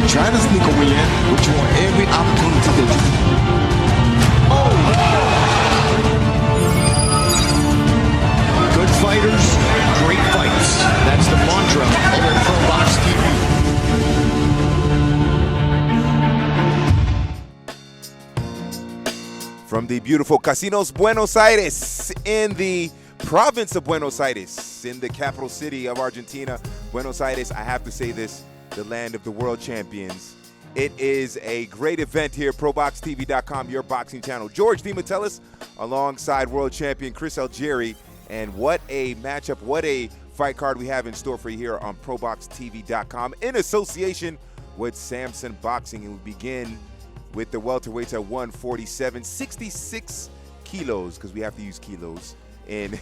trying to sneak a win, but you want every opportunity that you can. Oh! Good fighters, great fights. That's the mantra over at Probox TV. From the beautiful Casinos Buenos Aires in the province of Buenos Aires, in the capital city of Argentina, Buenos Aires, I have to say this, the land of the world champions. It is a great event here, proboxtv.com, your boxing channel. George DeMatteis alongside world champion Chris Algieri. And what a matchup, what a fight card we have in store for you here on proboxtv.com in association with Samson Boxing. And we begin with the welterweights at 147, 66 kilos, because we have to use kilos in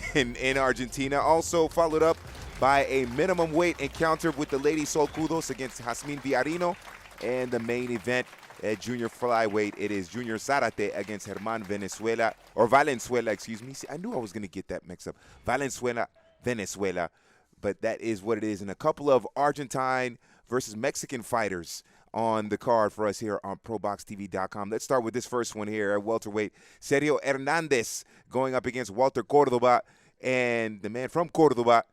Argentina. Also followed up by a minimum weight encounter with the lady Sol Cudos against Jazmin Villarino. And the main event at junior flyweight, it is Junior Zarate against German Valenzuela, excuse me. See, I knew I was going to get that mixed up. Venezuela, but that is what it is. And a couple of Argentine versus Mexican fighters on the card for us here on proboxtv.com. Let's start with this first one here at welterweight. Sergio Hernandez going up against Walter Corboda, and the man from Cordoba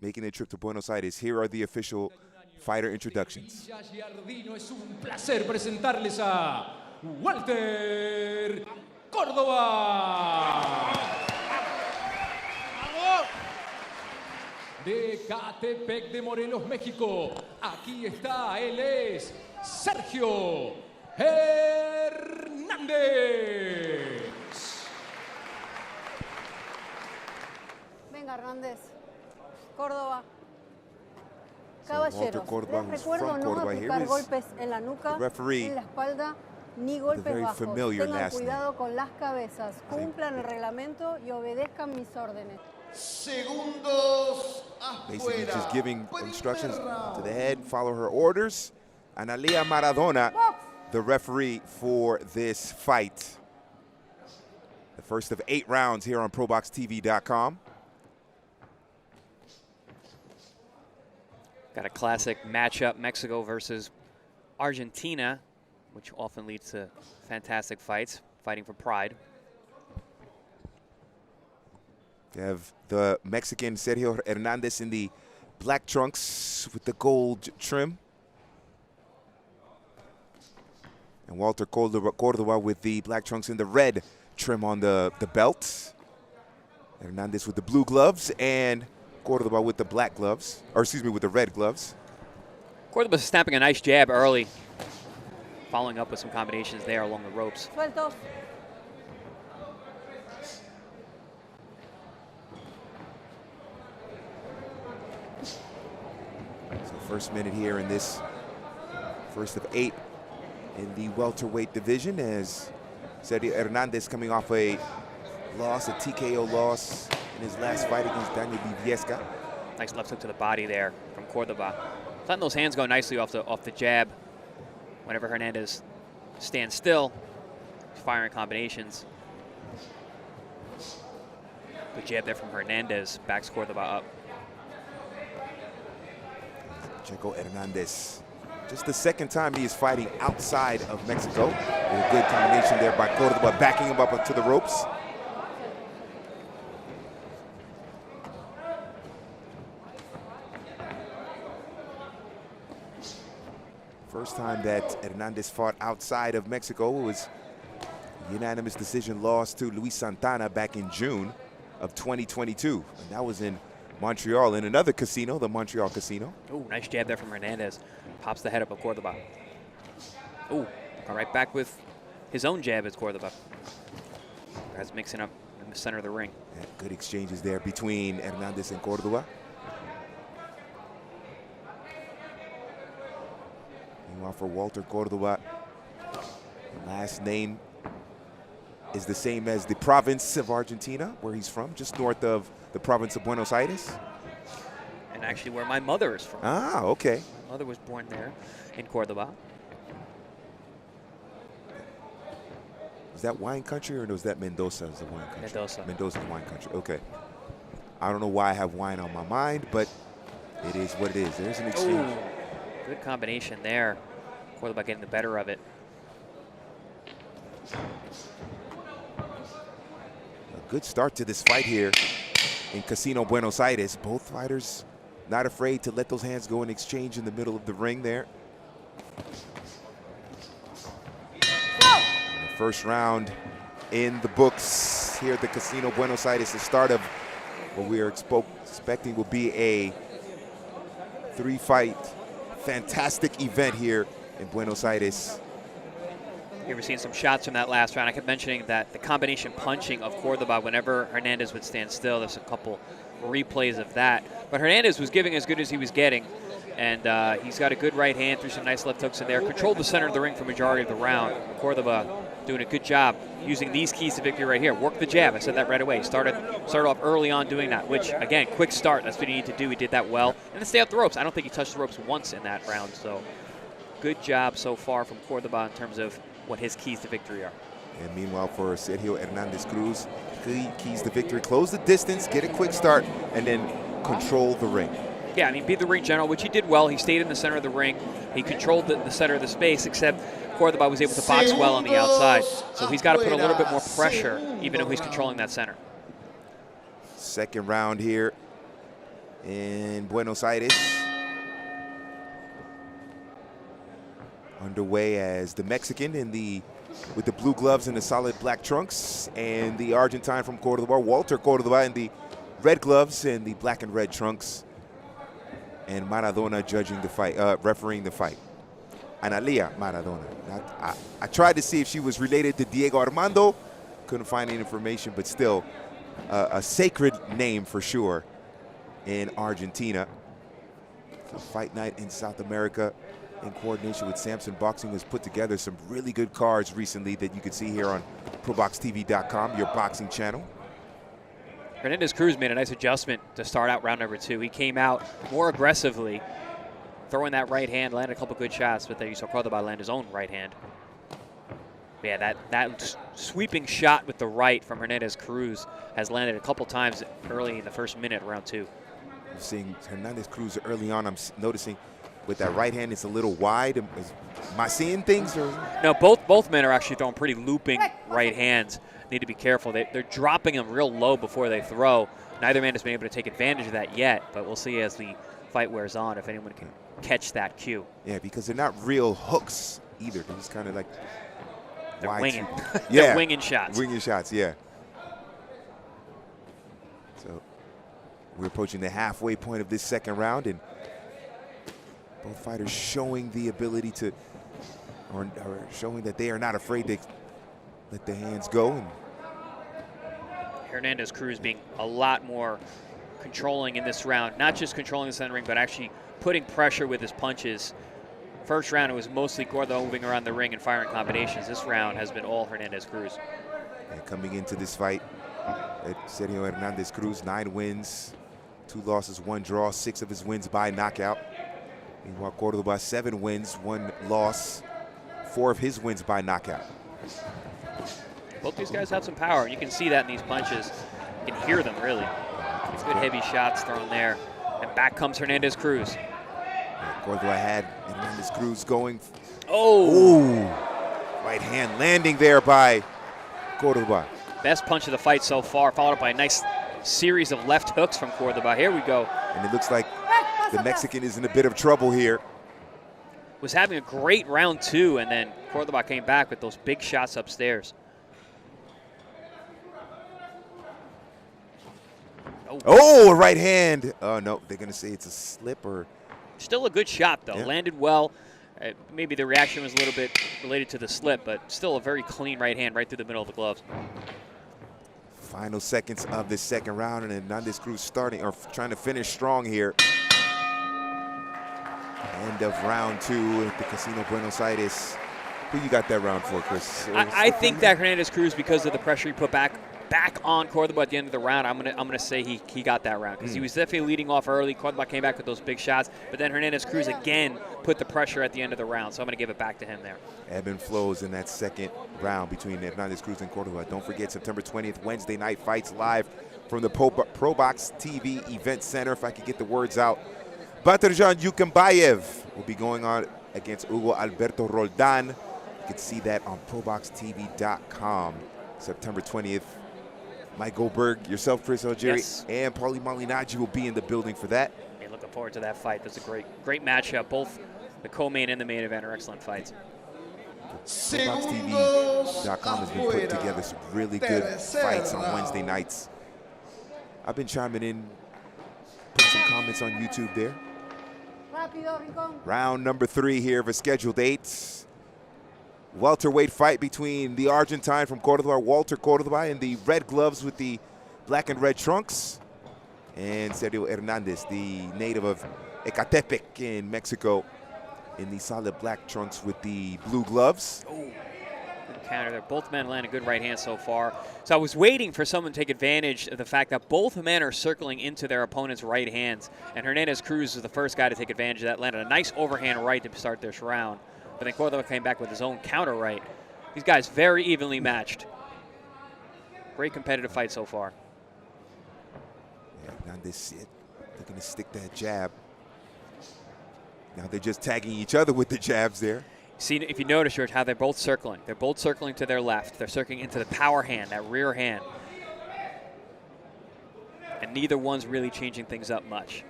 making a trip to Buenos Aires. Here are the official fighter introductions. Es un placer presentarles a Walter Cordoba. De Catepec de Morelos, México. Aquí está, él es Sergio Hernandez. Venga, Hernández. Córdoba. Caballeros, les recuerdo no aplicar golpes en la nuca, en la espalda, ni golpes bajos. Tengan cuidado con las cabezas, cumplan el reglamento y obedezcan mis órdenes. Segundos Basically afuera. just giving instructions to the head, follow her orders. Analia Maradona, the referee for this fight. The first of 8 rounds here on proboxtv.com. Got a classic matchup, Mexico versus Argentina, which often leads to fantastic fights, fighting for pride. You have the Mexican Sergio Hernandez in the black trunks with the gold trim. And Walter Cordoba with the black trunks and the red trim on the belt. Hernandez with the blue gloves and Cordoba with the black gloves, or excuse me, with the red gloves. Cordoba snapping a nice jab early, following up with some combinations there along the ropes. Sueltos. So first minute here in this first of 8 in the welterweight division, as Sergio Hernandez coming off a loss, a TKO loss in his last fight against Daniel Viviesca. Nice left hook to the body there from Cordoba. Letting those hands go nicely off the jab. Whenever Hernandez stands still, firing combinations. Good jab there from Hernandez, backs Cordoba up. Checo Hernandez, just the second time he is fighting outside of Mexico. A good combination there by Cordoba, backing him up to the ropes. First time that Hernandez fought outside of Mexico was a unanimous decision loss to Luis Santana back in June of 2022. And that was in Montreal, in another casino, the Montreal Casino. Oh, nice jab there from Hernandez. Pops the head up of Cordoba. Oh, all right, back with his own jab as Cordoba. Guys mixing up in the center of the ring. Yeah, good exchanges there between Hernandez and Cordoba. Meanwhile, for Walter Cordoba, the last name is the same as the province of Argentina, where he's from, just north of the province of Buenos Aires. And actually where my mother is from. Ah, okay. My mother was born there in Cordoba. Is that wine country, or was that Mendoza as the wine country? Mendoza. Mendoza is wine country, okay. I don't know why I have wine on my mind, but it is what it is. There's an exchange. Ooh, good combination there. Cordoba getting the better of it. A good start to this fight here in Casino Buenos Aires. Both fighters not afraid to let those hands go and exchange in the middle of the ring there. The first round in the books here at the Casino Buenos Aires. The start of what we are expecting will be a 3-fight fantastic event here in Buenos Aires. You ever seen some shots from that last round? I kept mentioning that the combination punching of Cordoba whenever Hernandez would stand still. There's a couple replays of that. But Hernandez was giving as good as he was getting. And he's got a good right hand, threw some nice left hooks in there. Controlled the center of the ring for majority of the round. Cordoba doing a good job using these keys to victory right here. Work the jab. I said that right away. Started off early on doing that, which, again, quick start. That's what you need to do. He did that well. And then stay off the ropes. I don't think he touched the ropes once in that round. So good job so far from Cordoba in terms of what his keys to victory are. And meanwhile, for Sergio Hernandez Cruz, keys to victory: close the distance, get a quick start, and then control the ring. Yeah, I mean, be the ring general, which he did well. He stayed in the center of the ring. He controlled the center of the space, except Cordoba was able to box well on the outside. So he's got to put a little bit more pressure, even though he's controlling that center. Second round here in Buenos Aires. Underway as the Mexican with the blue gloves and the solid black trunks, and the Argentine from Cordoba, Walter Cordoba, in the red gloves and the black and red trunks. And Maradona judging the fight, refereeing the fight. Analia Maradona. I tried to see if she was related to Diego Armando. Couldn't find any information, but still a sacred name for sure in Argentina. So Fight Night in South America, in coordination with Samson Boxing, has put together some really good cards recently that you can see here on proboxtv.com, your boxing channel. Hernandez Cruz made a nice adjustment to start out round number 2. He came out more aggressively, throwing that right hand, landed a couple good shots, but then you saw Cordoba land his own right hand. But yeah, that sweeping shot with the right from Hernandez Cruz has landed a couple times early in the first minute of round 2. I'm seeing Hernandez Cruz early on. I'm noticing with that right hand, it's a little wide. Am I seeing things? Or? No, both men are actually throwing pretty looping right hands. Need to be careful. They're dropping them real low before they throw. Neither man has been able to take advantage of that yet, but we'll see as the fight wears on if anyone can catch that cue. Yeah, because they're not real hooks either. They're just kind of like they're winging. Yeah, they're winging shots. Winging shots, yeah. So we're approaching the halfway point of this second round, and both fighters showing the ability to, or showing that they are not afraid to let the hands go. And Hernandez Cruz being a lot more controlling in this round, not just controlling the center ring, but actually putting pressure with his punches. First round, it was mostly Cordoba moving around the ring and firing combinations. This round has been all Hernandez Cruz. And coming into this fight, Sergio Hernandez Cruz, 9 wins, 2 losses, 1 draw, 6 of his wins by knockout. Meanwhile, Cordoba, 7 wins, 1 loss, 4 of his wins by knockout. Both these guys have some power. You can see that in these punches. You can hear them, really. It's good heavy shots thrown there. And back comes Hernandez Cruz. Cordoba had Hernandez Cruz going. Oh! Ooh. Right hand landing there by Cordoba. Best punch of the fight so far, followed up by a nice series of left hooks from Cordoba. Here we go. And it looks like the Mexican is in a bit of trouble here. Was having a great round 2, and then Cordoba came back with those big shots upstairs. Oh, a right hand. Oh, no, they're going to say it's a slip or. Still a good shot, though. Yeah. Landed well. Maybe the reaction was a little bit related to the slip, but still a very clean right hand right through the middle of the gloves. Final seconds of this second round, and Hernandez Cruz starting or trying to finish strong here. End of round 2 at the Casino Buenos Aires. Who you got that round for, Chris? I think that Hernandez Cruz, because of the pressure he put back on Cordoba at the end of the round, I'm gonna say he got that round, because he was definitely leading off early. Cordoba came back with those big shots, but then Hernandez Cruz again put the pressure at the end of the round, so I'm gonna give it back to him there. Ebb and flows in that second round between Hernandez Cruz and Cordoba. Don't forget, September 20th, Wednesday night fights live from the Probox TV Event Center. If I could get the words out, Batarjan Yukambayev will be going on against Hugo Alberto Roldan. You can see that on proboxtv.com, September 20th. Mike Goldberg, yourself, Chris Algieri, yes, and Paulie Malignaggi will be in the building for that. Hey, looking forward to that fight. That's a great matchup. Both the co-main and the main event are excellent fights. ProboxTV.com has been putting together some really good fights on Wednesday nights. I've been chiming in, put some comments on YouTube there. Round number 3 here of a scheduled 8. Welterweight fight between the Argentine from Cordoba, Walter Cordoba, in the red gloves with the black and red trunks, and Sergio Hernandez, the native of Ecatepec in Mexico, in the solid black trunks with the blue gloves. Oh, good counter there. Both men land a good right hand so far. So I was waiting for someone to take advantage of the fact that both men are circling into their opponent's right hands, and Hernandez Cruz was the first guy to take advantage of that. Landed a nice overhand right to start this round, but then Cordoba came back with his own counter right. These guys very evenly matched. Great competitive fight so far. Yeah, Hernandez looking to stick that jab. Now they're just tagging each other with the jabs there. See, if you notice, George, how they're both circling. They're both circling to their left. They're circling into the power hand, that rear hand. And neither one's really changing things up much.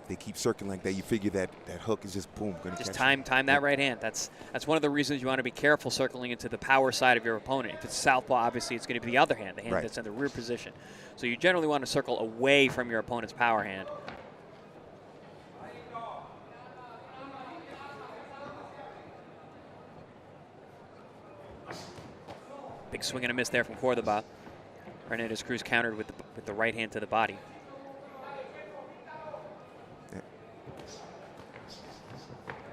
They keep circling like that. You figure that hook is just boom, going to just time that right hand. That's one of the reasons you want to be careful circling into the power side of your opponent. If it's southpaw, obviously it's going to be the other hand, the hand that's in the rear position. So you generally want to circle away from your opponent's power hand. Big swing and a miss there from Cordoba. Hernandez Cruz countered with the right hand to the body.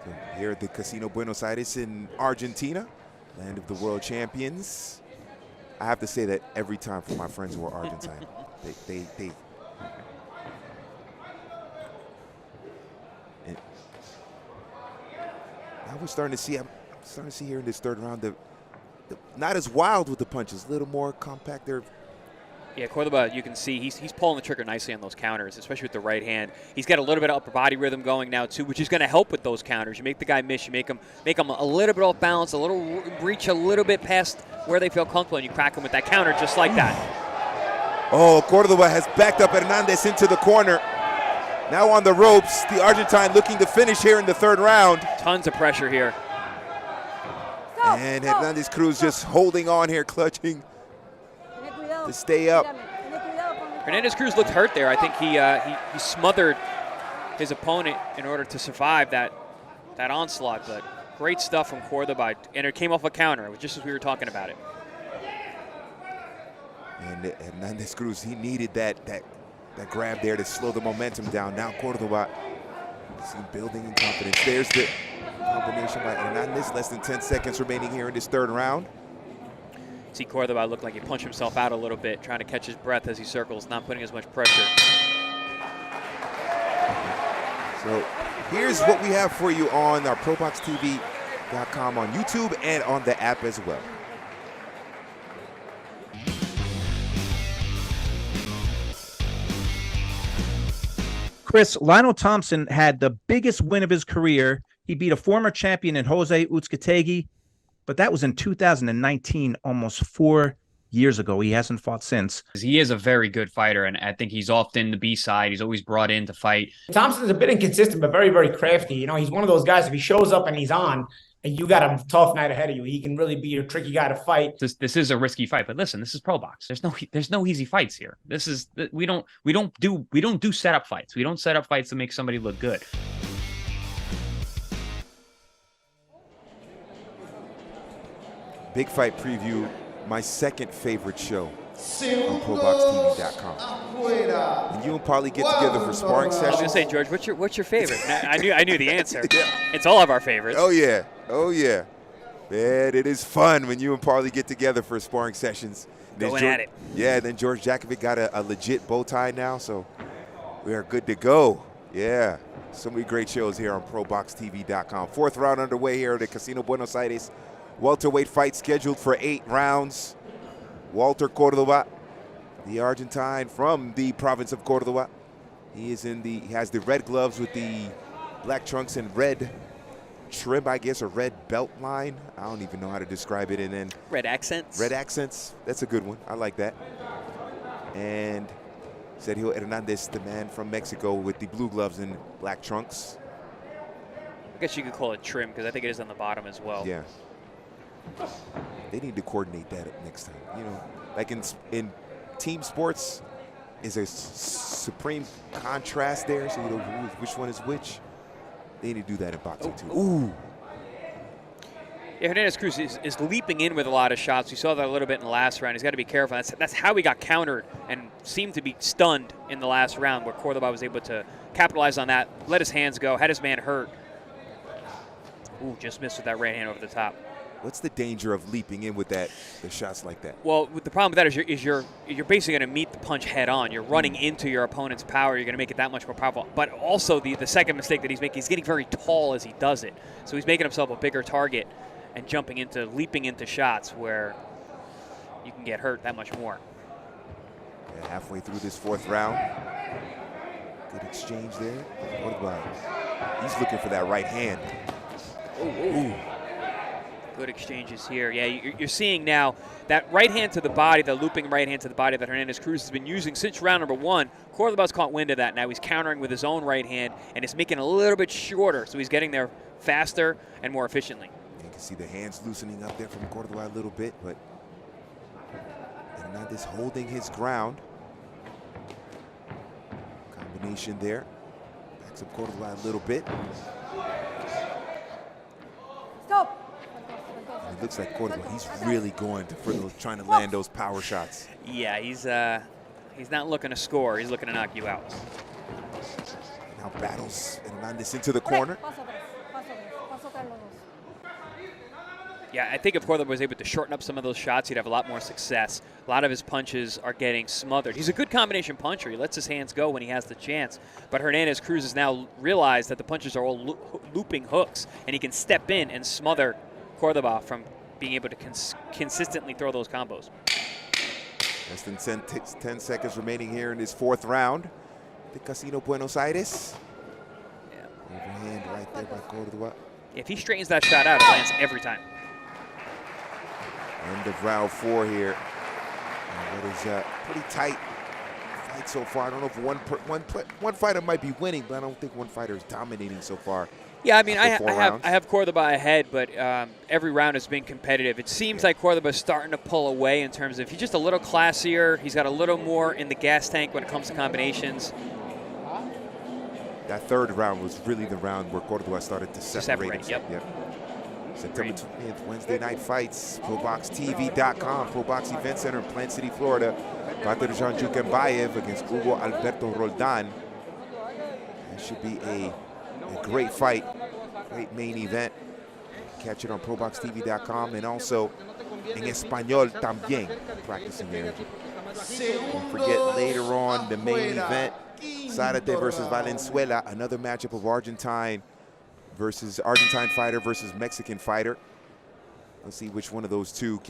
So here at the Casino Buenos Aires in Argentina, land of the world champions. I have to say that every time for my friends who are Argentine, they now we're starting to see. I'm starting to see here in this third round not as wild with the punches, a little more compact there. Yeah, Cordoba, you can see he's pulling the trigger nicely on those counters, especially with the right hand. He's got a little bit of upper body rhythm going now too, which is going to help with those counters. You make the guy miss, you make him a little bit off balance, a little reach a little bit past where they feel comfortable, and you crack him with that counter just like that. Oh, Cordoba has backed up Hernandez into the corner. Now on the ropes, the Argentine looking to finish here in the third round. Tons of pressure here. And Hernandez Cruz just holding on here, clutching to stay up. Hernandez Cruz looked hurt there. I think he smothered his opponent in order to survive that onslaught. But great stuff from Cordoba, and it came off a counter. It was just as we were talking about it. And Hernandez Cruz, he needed that grab there to slow the momentum down. Now Cordoba is building in confidence. There's the combination by Hernandez. Less than 10 seconds remaining here in this third round. See Cordoba looked like he punched himself out a little bit, trying to catch his breath as he circles, not putting as much pressure. So here's what we have for you on our proboxtv.com on YouTube and on the app as well. Chris, Lionel Thompson had the biggest win of his career. He beat a former champion in Jose Uzcategui, but that was in 2019, almost 4 years ago. He hasn't fought since. He is a very good fighter, and I think he's often the B side. He's always brought in to fight. Thompson's a bit inconsistent, but very, very crafty. You know, he's one of those guys, if he shows up and he's on, and you got a tough night ahead of you, he can really be a tricky guy to fight. This is a risky fight, but listen, this is pro box. There's no easy fights here. We don't do setup fights. We don't set up fights to make somebody look good. Big fight preview, my second favorite show on proboxtv.com. And you and Paulie get together for sparring sessions. I was gonna say, George, what's your favorite? I knew the answer. Yeah. It's all of our favorites. Oh yeah. Man, it is fun when you and Paulie get together for sparring sessions. Going at it. Yeah, then George Jakovic got a legit bow tie now, so we are good to go. Yeah, so many great shows here on proboxtv.com. Fourth round underway here at the Casino Buenos Aires. Welterweight fight scheduled for 8 rounds. Walter Cordoba, the Argentine from the province of Cordoba. He has the red gloves with the black trunks and red trim, I guess, or red belt line. I don't even know how to describe it. And then red accents. Red accents. That's a good one. I like that. And Sergio Hernandez, the man from Mexico, with the blue gloves and black trunks. I guess you could call it trim because I think it is on the bottom as well. Yeah. They need to coordinate that up next time. You know, like in team sports, is a supreme contrast there, so you know which one is which. They need to do that in boxing too. Ooh. Yeah, Hernandez Cruz is leaping in with a lot of shots. We saw that a little bit in the last round. He's got to be careful. That's how he got countered and seemed to be stunned in the last round, where Cordoba was able to capitalize on that, let his hands go, had his man hurt. Ooh, just missed with that right hand over the top. What's the danger of leaping in with the shots like that? Well, the problem with that is you're basically going to meet the punch head on. You're running into your opponent's power. You're going to make it that much more powerful. But also the second mistake that he's making, he's getting very tall as he does it. So he's making himself a bigger target and leaping into shots where you can get hurt that much more. Yeah, halfway through this fourth round. Good exchange there. He's looking for that right hand. Ooh. Good exchanges here. Yeah, you're seeing now that right hand to the body, the looping right hand to the body that Hernandez Cruz has been using since round number one. Cordoba's caught wind of that. Now he's countering with his own right hand, and it's making it a little bit shorter, so he's getting there faster and more efficiently. You can see the hands loosening up there from Cordoba a little bit, but Hernandez holding his ground. Combination there. Backs up Cordoba a little bit. Stop. It looks like Cordoba, he's really going for those, trying to land those power shots. Yeah, he's not looking to score. He's looking to knock you out. Now battles Hernandez into the corner. Yeah, I think if Cordoba was able to shorten up some of those shots, he'd have a lot more success. A lot of his punches are getting smothered. He's a good combination puncher. He lets his hands go when he has the chance. But Hernandez Cruz has now realized that the punches are all looping hooks, and he can step in and smother Cordoba from being able to consistently throw those combos. Less than 10 seconds remaining here in this fourth round. The Casino Buenos Aires. Yeah. Overhand right there by Cordoba. If he straightens that shot out, it lands every time. End of round 4 here. And what is a pretty tight fight so far. I don't know if one fighter might be winning, but I don't think one fighter is dominating so far. Yeah, I mean, I have Cordoba ahead, but every round has been competitive. It seems like Cordoba's starting to pull away in terms of he's just a little classier. He's got a little more in the gas tank when it comes to combinations. That third round was really the round where Cordoba started to separate himself. Yep. September 20th, Wednesday night fights, proboxtv.com, Probox Event Center in Plant City, Florida. Batarjan Jukembayev against Hugo Alberto Roldan. That should be a great fight, great main event. Catch it on proboxtv.com and also in Español también, practicing there. Don't forget later on the main event, Zarate versus Valenzuela, another matchup of Argentine fighter versus Mexican fighter. Let's see which one of those two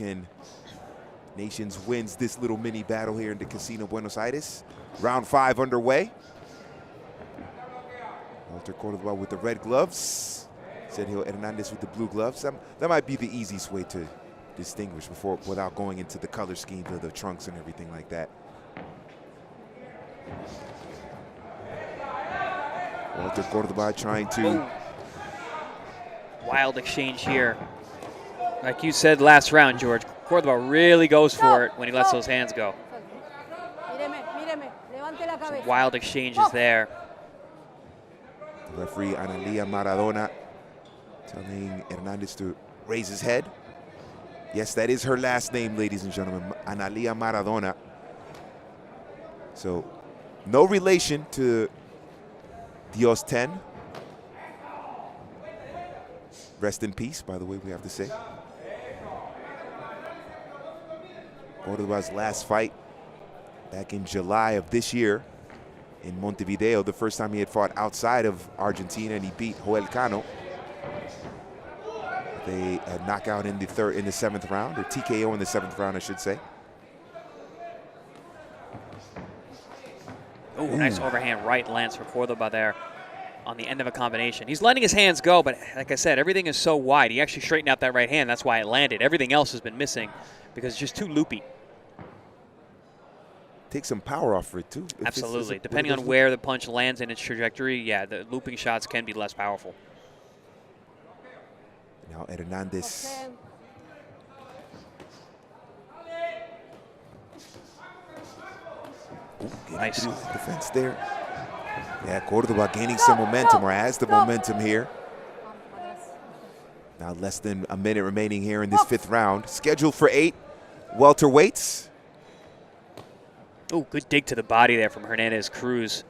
nations wins this little mini battle here in the Casino Buenos Aires. Round 5 underway. Walter Cordoba with the red gloves. Sergio Hernandez with the blue gloves. That might be the easiest way to distinguish without going into the color scheme of the trunks and everything like that. Walter Cordoba trying to... Wild exchange here. Like you said last round, George, Cordoba really goes for it when he lets those hands go. Some wild exchanges there. The referee, Analia Maradona, telling Hernandez to raise his head. Yes, that is her last name, ladies and gentlemen, Analia Maradona. So, no relation to Dios 10. Rest in peace, by the way, we have to say. Cordoba's last fight back in July of this year in Montevideo, the first time he had fought outside of Argentina, and he beat Joel Cano. They knockout in the 7th round, or TKO in the 7th round, I should say. Oh, nice overhand right lands for Cordoba there on the end of a combination. He's letting his hands go, but like I said, everything is so wide. He actually straightened out that right hand. That's why it landed. Everything else has been missing because it's just too loopy. Take some power off for it, too. Absolutely. Depending on where the punch lands in its trajectory, yeah, the looping shots can be less powerful. Now Hernandez. Ooh, nice defense there. Yeah, Cordoba gaining some momentum, or has the momentum here. Now less than a minute remaining here in this 5th round. Scheduled for 8 welterweights. Oh, good dig to the body there from Hernandez Cruz.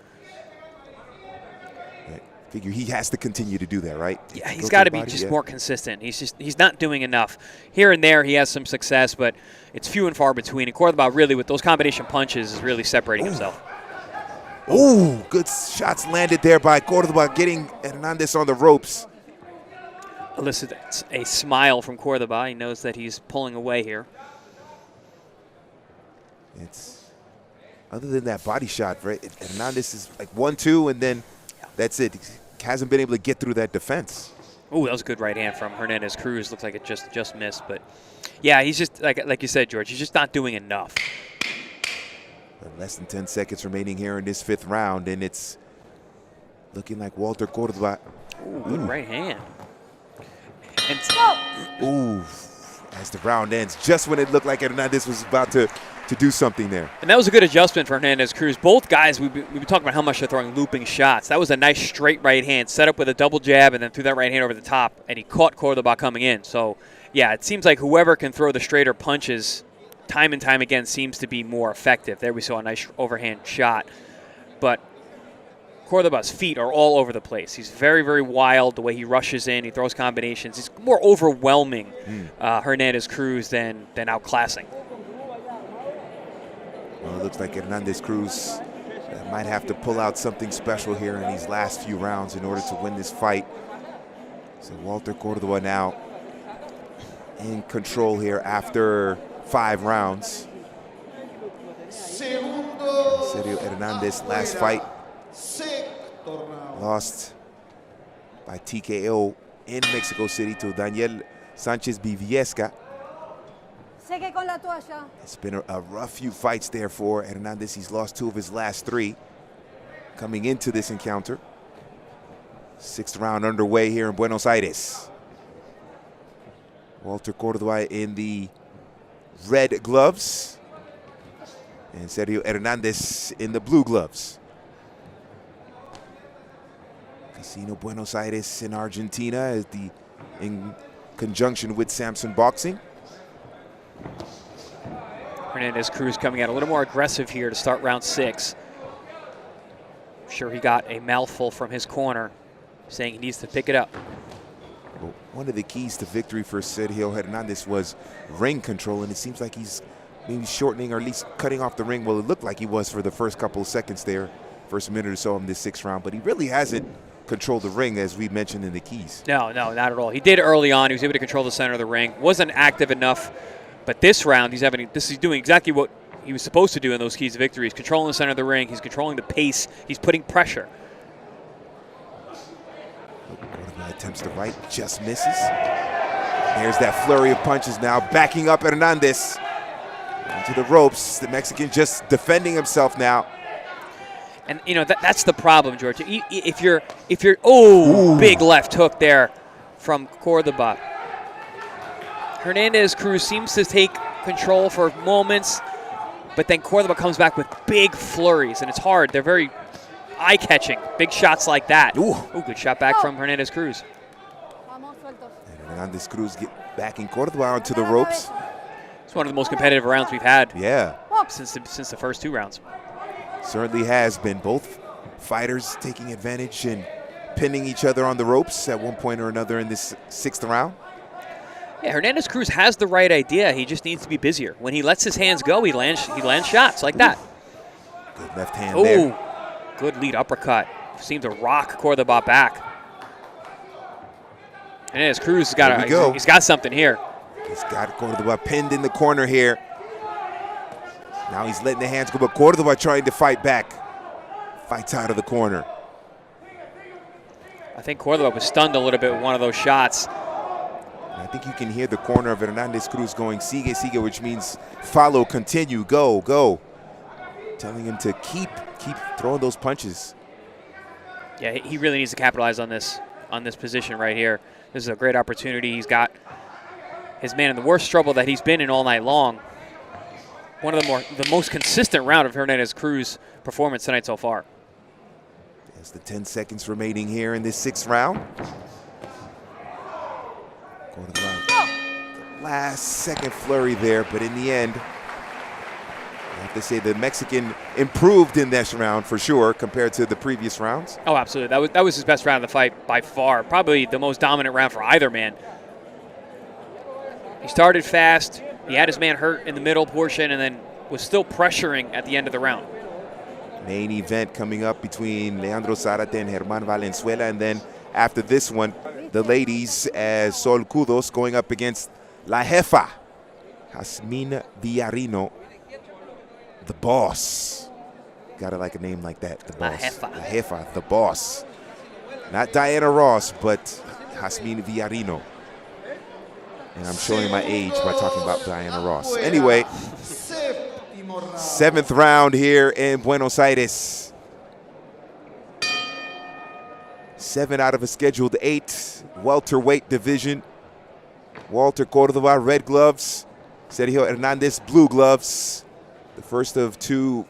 Yeah, figure he has to continue to do that, right? Yeah, he's got to be just more consistent. He's not doing enough. Here and there he has some success, but it's few and far between. And Cordoba really, with those combination punches, is really separating himself. Oh, good shots landed there by Cordoba, getting Hernandez on the ropes. Elicits a smile from Cordoba. He knows that he's pulling away here. It's other than that body shot, right? Hernandez is like 1-2, and then that's it. He hasn't been able to get through that defense. Oh, that was a good right hand from Hernandez Cruz. Looks like it just missed, but yeah, he's just like you said, George. He's just not doing enough. But less than 10 seconds remaining here in this 5th round, and it's looking like Walter Cordoba. Ooh, good right hand. And ooh, as the round ends, just when it looked like Hernandez was about to do something there. And that was a good adjustment for Hernandez Cruz. Both guys, we've been talking about how much they're throwing looping shots. That was a nice straight right hand, set up with a double jab, and then threw that right hand over the top, and he caught Cordoba coming in. So, yeah, it seems like whoever can throw the straighter punches time and time again seems to be more effective. There we saw a nice overhand shot. But Cordoba's feet are all over the place. He's very, very wild the way he rushes in. He throws combinations. He's more overwhelming Hernandez Cruz than outclassing. Well, it looks like Hernandez Cruz might have to pull out something special here in these last few rounds in order to win this fight. So Walter Cordoba now in control here after 5 rounds. Sergio Hernandez last fight lost by TKO in Mexico City to Daniel Sanchez Viviesca. It's been a rough few fights there for Hernandez. He's lost 2 of his last 3 coming into this encounter. 6th round underway here in Buenos Aires. Walter Cordoba in the red gloves and Sergio Hernandez in the blue gloves. Casino Buenos Aires in Argentina is in conjunction with Samson Boxing. Hernandez Cruz coming out a little more aggressive here to start round 6. I'm sure he got a mouthful from his corner saying he needs to pick it up. Well, one of the keys to victory for Sergio Hernandez was ring control, and it seems like he's maybe shortening or at least cutting off the ring. Well, it looked like he was for the first couple of seconds there, first minute or so in this 6th round, but he really hasn't controlled the ring as we mentioned in the keys. No, not at all. He did early on. He was able to control the center of the ring. Wasn't active enough. But this round, he's doing exactly what he was supposed to do in those keys of victory. He's controlling the center of the ring. He's controlling the pace. He's putting pressure. Attempts to right, just misses. There's that flurry of punches now, backing up Hernandez into the ropes. The Mexican just defending himself now. And you know that's the problem, George. If you're big left hook there from Cordoba. Hernandez Cruz seems to take control for moments, but then Cordoba comes back with big flurries, and it's hard. They're very eye-catching, big shots like that. Ooh, good shot back from Hernandez Cruz. And Hernandez Cruz backing Cordoba onto the ropes. It's one of the most competitive rounds we've had. Yeah. Since the first 2 rounds. Certainly has been. Both fighters taking advantage and pinning each other on the ropes at one point or another in this 6th round. Yeah, Hernandez Cruz has the right idea. He just needs to be busier. When he lets his hands go, he lands shots like that. Good left hand there. Good lead uppercut. Seemed to rock Cordoba back. Hernandez Cruz he's got something here. He's got Cordoba pinned in the corner here. Now he's letting the hands go, but Cordoba trying to fight back. Fights out of the corner. I think Corboda was stunned a little bit with one of those shots. I think you can hear the corner of Hernandez Cruz going, sigue, sigue, which means follow, continue, go, go. Telling him to keep throwing those punches. Yeah, he really needs to capitalize on this position right here. This is a great opportunity. He's got his man in the worst trouble that he's been in all night long. One of the most consistent round of Hernandez Cruz performance tonight so far. There's the 10 seconds remaining here in this 6th round. Going to the last second flurry there, but in the end, I have to say the Mexican improved in this round for sure compared to the previous rounds. Oh, absolutely. That was his best round of the fight by far. Probably the most dominant round for either man. He started fast. He had his man hurt in the middle portion and then was still pressuring at the end of the round. Main event coming up between Leandro Zarate and German Valenzuela, and then after this one, the ladies as Sol Cudos going up against La Jefa, Jazmin Villarino, the boss. Gotta like a name like that, the boss. La Jefa, the boss. Not Diana Ross, but Jazmin Villarino. And I'm showing my age by talking about Diana Ross. Anyway, 7th round here in Buenos Aires. 7 out of a scheduled 8 welterweight division. Walter Cordoba, red gloves. Sergio Hernandez, blue gloves. The first of 2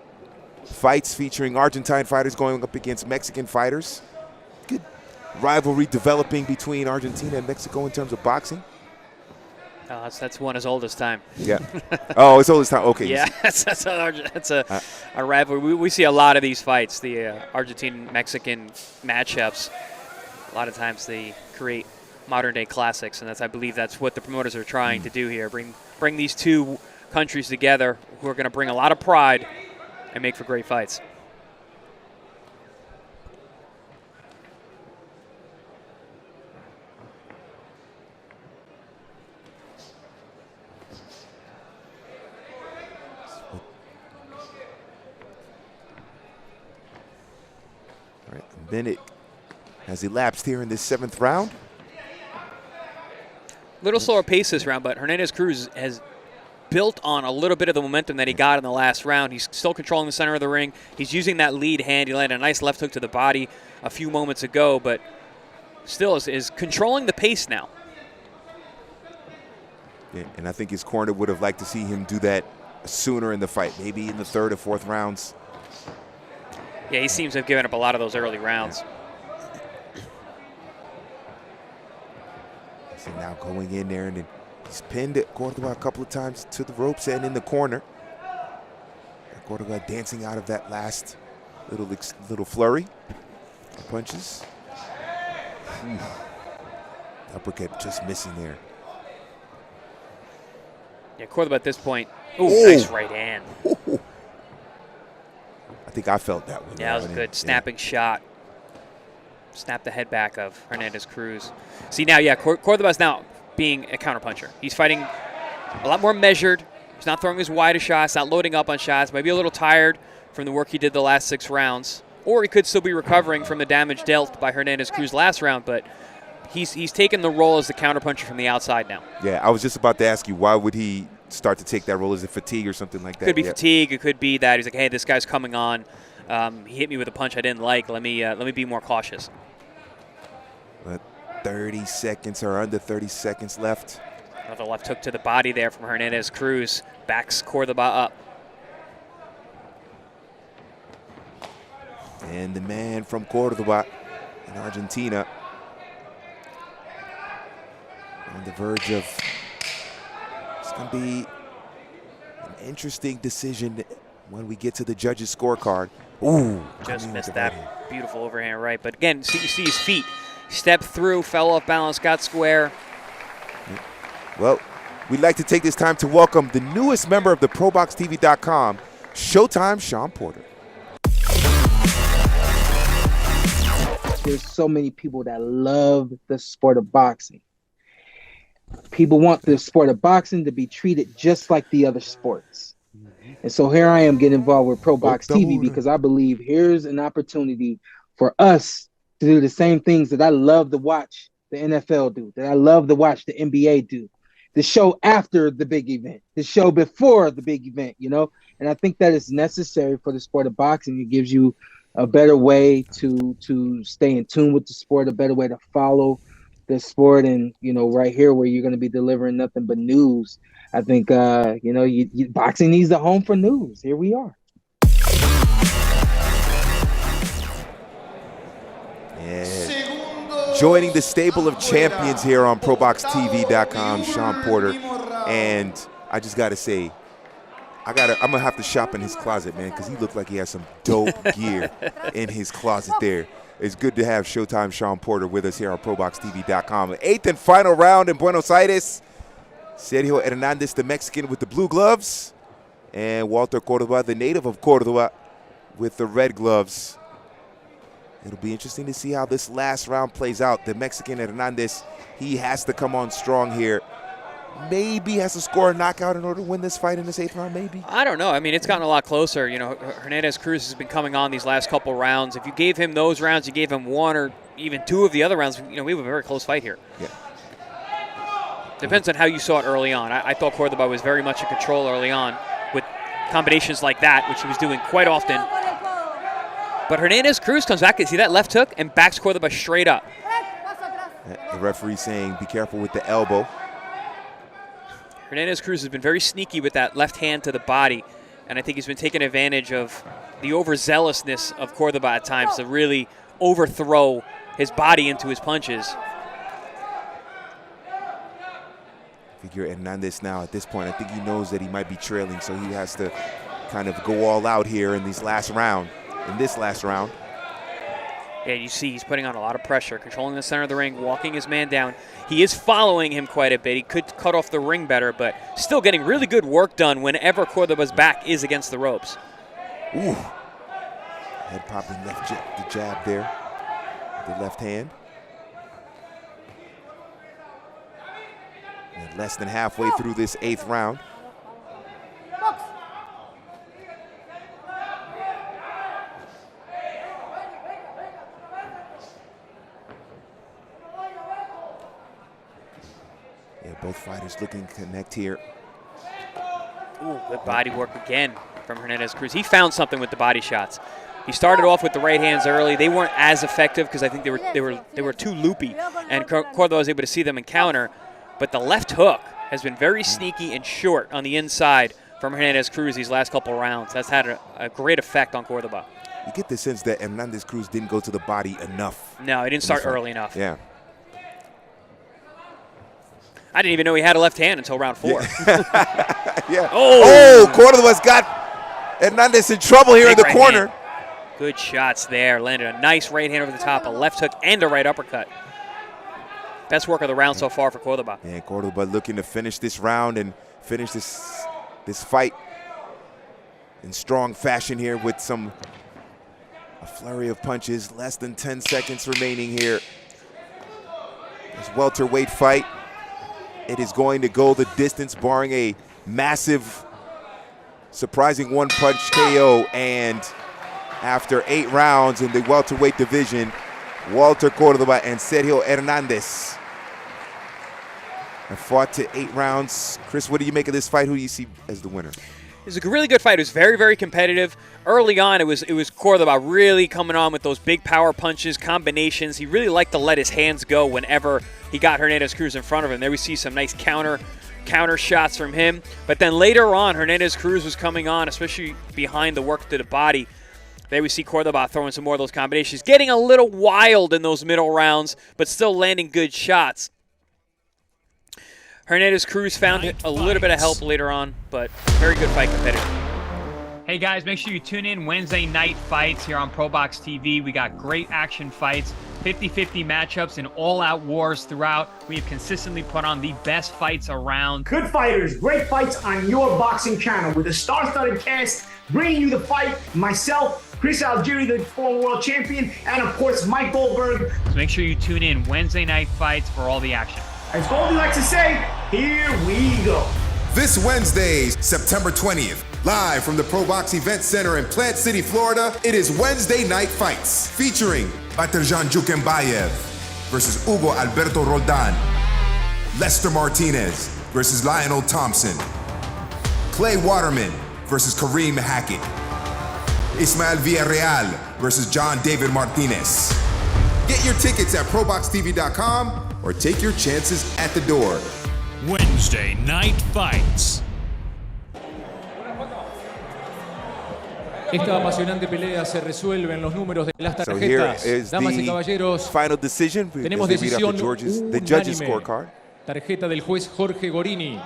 fights featuring Argentine fighters going up against Mexican fighters. Good rivalry developing between Argentina and Mexico in terms of boxing. That's one as old as time. Yeah. Oh, it's old as time. Okay. Yeah, that's a rivalry. We see a lot of these fights, the Argentine-Mexican matchups. A lot of times they create modern-day classics, and I believe that's what the promoters are trying to do here. Bring these 2 countries together who are going to bring a lot of pride and make for great fights. All right, a minute has elapsed here in this 7th round. Little slower pace this round, but Hernandez Cruz has built on a little bit of the momentum that he got in the last round. He's still controlling the center of the ring. He's using that lead hand. He landed a nice left hook to the body a few moments ago, but still is controlling the pace now. Yeah, and I think his corner would have liked to see him do that sooner in the fight, maybe in the 3rd or 4th rounds. Yeah, he seems to have given up a lot of those early rounds. So now going in there, and then he's pinned Cordoba a couple of times to the ropes and in the corner. Cordoba dancing out of that last little flurry of punches. Uppercut just missing there. Yeah, Cordoba at this point. Ooh, nice right hand. I think I felt that one. Yeah, that was a good snapping shot. Snap the head back of Hernandez Cruz. See now, yeah, Cordoba's now being a counterpuncher. He's fighting a lot more measured. He's not throwing as wide of shots, not loading up on shots. Maybe a little tired from the work he did the last 6 rounds. Or he could still be recovering from the damage dealt by Hernandez Cruz last round, but he's taken the role as the counterpuncher from the outside now. Yeah, I was just about to ask you, why would he start to take that role? Is it fatigue or something like that? Could be fatigue. It could be that he's like, hey, this guy's coming on. He hit me with a punch I didn't like. Let me be more cautious. But 30 seconds or under 30 seconds left. Another left hook to the body there from Hernandez Cruz. Backs Cordoba up. And the man from Cordoba in Argentina on the verge of, it's going to be an interesting decision when we get to the judges' scorecard. Ooh, just missed that beautiful overhand right. But again, you see his feet. Stepped through, fell off balance, got square. Well, we'd like to take this time to welcome the newest member of the proboxtv.com, Showtime Sean Porter. There's so many people that love the sport of boxing. People want the sport of boxing to be treated just like the other sports. And so here I am getting involved with Probox TV because I believe here's an opportunity for us to do the same things that I love to watch the NFL do, that I love to watch the NBA do. The show after the big event, the show before the big event, you know? And I think that is necessary for the sport of boxing. It gives you a better way to stay in tune with the sport, a better way to follow the sport. And, you know, right here where you're going to be delivering nothing but news, I think, you know, boxing needs a home for news. Here we are. Yeah. Joining the stable of champions here on proboxtv.com, Sean Porter. And I just got to say, I'm going to have to shop in his closet, man, because he looked like he has some dope gear in his closet there. It's good to have Showtime Sean Porter with us here on proboxtv.com. 8th and final round in Buenos Aires. Sergio Hernandez, the Mexican, with the blue gloves. And Walter Corboda, the native of Cordoba, with the red gloves. It'll be interesting to see how this last round plays out. The Mexican Hernandez, he has to come on strong here. Maybe has to score a knockout in order to win this fight in this 8th round, maybe? I don't know. I mean, it's gotten a lot closer. You know, Hernandez Cruz has been coming on these last couple rounds. If you gave him those rounds, you gave him one or even two of the other rounds, you know, we have a very close fight here. Yeah. Depends on how you saw it early on. I thought Cordoba was very much in control early on with combinations like that, which he was doing quite often. But Hernandez Cruz comes back, see that left hook, and backs Cordoba straight up. The referee saying, be careful with the elbow. Hernandez Cruz has been very sneaky with that left hand to the body, and I think he's been taking advantage of the overzealousness of Cordoba at times to really overthrow his body into his punches. Figure Hernandez now at this point, I think he knows that he might be trailing, so he has to kind of go all out here in this last round. Yeah, you see he's putting on a lot of pressure, controlling the center of the ring, walking his man down. He is following him quite a bit. He could cut off the ring better, but still getting really good work done whenever Cordoba's back is against the ropes. Ooh. Head popping left the jab there, the left hand. And less than halfway through this 8th round. Both fighters looking to connect here. Ooh, good body work again from Hernandez Cruz. He found something with the body shots. He started off with the right hands early. They weren't as effective because I think they were too loopy, and Cordoba was able to see them and counter. But the left hook has been very sneaky and short on the inside from Hernandez Cruz these last couple rounds. That's had a great effect on Cordoba. You get the sense that Hernandez Cruz didn't go to the body enough. No, he didn't start early enough. Yeah. I didn't even know he had a left hand until round 4. Yeah. Oh, Cordoba's got Hernandez in trouble here in the corner. Hand. Good shots there. Landed a nice right hand over the top, a left hook, and a right uppercut. Best work of the round so far for Cordoba. And Cordoba looking to finish this round and finish this fight in strong fashion here with a flurry of punches. Less than 10 seconds remaining here. This welterweight fight. It is going to go the distance, barring a massive, surprising one-punch KO. And after 8 rounds in the welterweight division, Walter Cordoba and Sergio Hernandez have fought to 8 rounds. Chris, what do you make of this fight? Who do you see as the winner? It was a really good fight. It was very, very competitive. Early on, it was Cordoba really coming on with those big power punches, combinations. He really liked to let his hands go whenever he got Hernandez Cruz in front of him. There we see some nice counter shots from him. But then later on, Hernandez Cruz was coming on, especially behind the work to the body. There we see Cordoba throwing some more of those combinations, getting a little wild in those middle rounds, but still landing good shots. Hernandez Cruz found a little bit of help later on, but very good fight competitive. Hey guys, make sure you tune in Wednesday night fights here on Probox TV. We got great action fights, 50-50 matchups, and all-out wars throughout. We have consistently put on the best fights around. Good fighters, great fights on your boxing channel with a star-studded cast bringing you the fight. Myself, Chris Algieri, the former world champion, and of course Mike Goldberg. So make sure you tune in Wednesday night fights for all the action. As Goldie likes to say, here we go. This Wednesday, September 20th, Live from the Probox Event Center in Plant City, Florida, it is Wednesday Night Fights, featuring Baterjan Jukembayev versus Hugo Alberto Roldan, Lester Martinez versus Lionel Thompson, Clay Waterman versus Kareem Hackett, Ismael Villarreal versus John David Martinez. Get your tickets at proboxtv.com or take your chances at the door. Wednesday Night Fights. Esta apasionante pelea se resuelve en los números de las tarjetas. Damas y caballeros, final decision. Tenemos decisión unánime. Tarjeta del juez Jorge Gorini,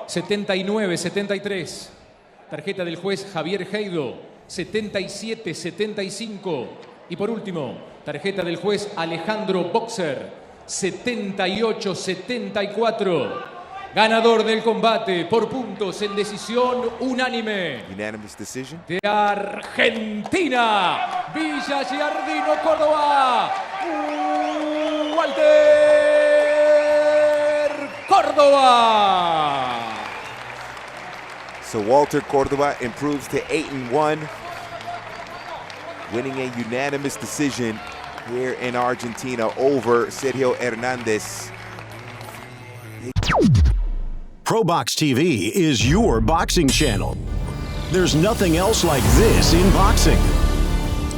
79-73. Tarjeta del juez Javier Heido, 77-75. Y por último, tarjeta del juez Alejandro Boxer, 78-74. Ganador del combate por puntos en decisión unánime. Unanimous decision. De Argentina, Villa Giardino, Córdoba. Walter Córdoba. So Walter Córdoba improves to 8-1, winning a unanimous decision here in Argentina over Sergio Hernandez. Probox TV is your boxing channel. There's nothing else like this in boxing.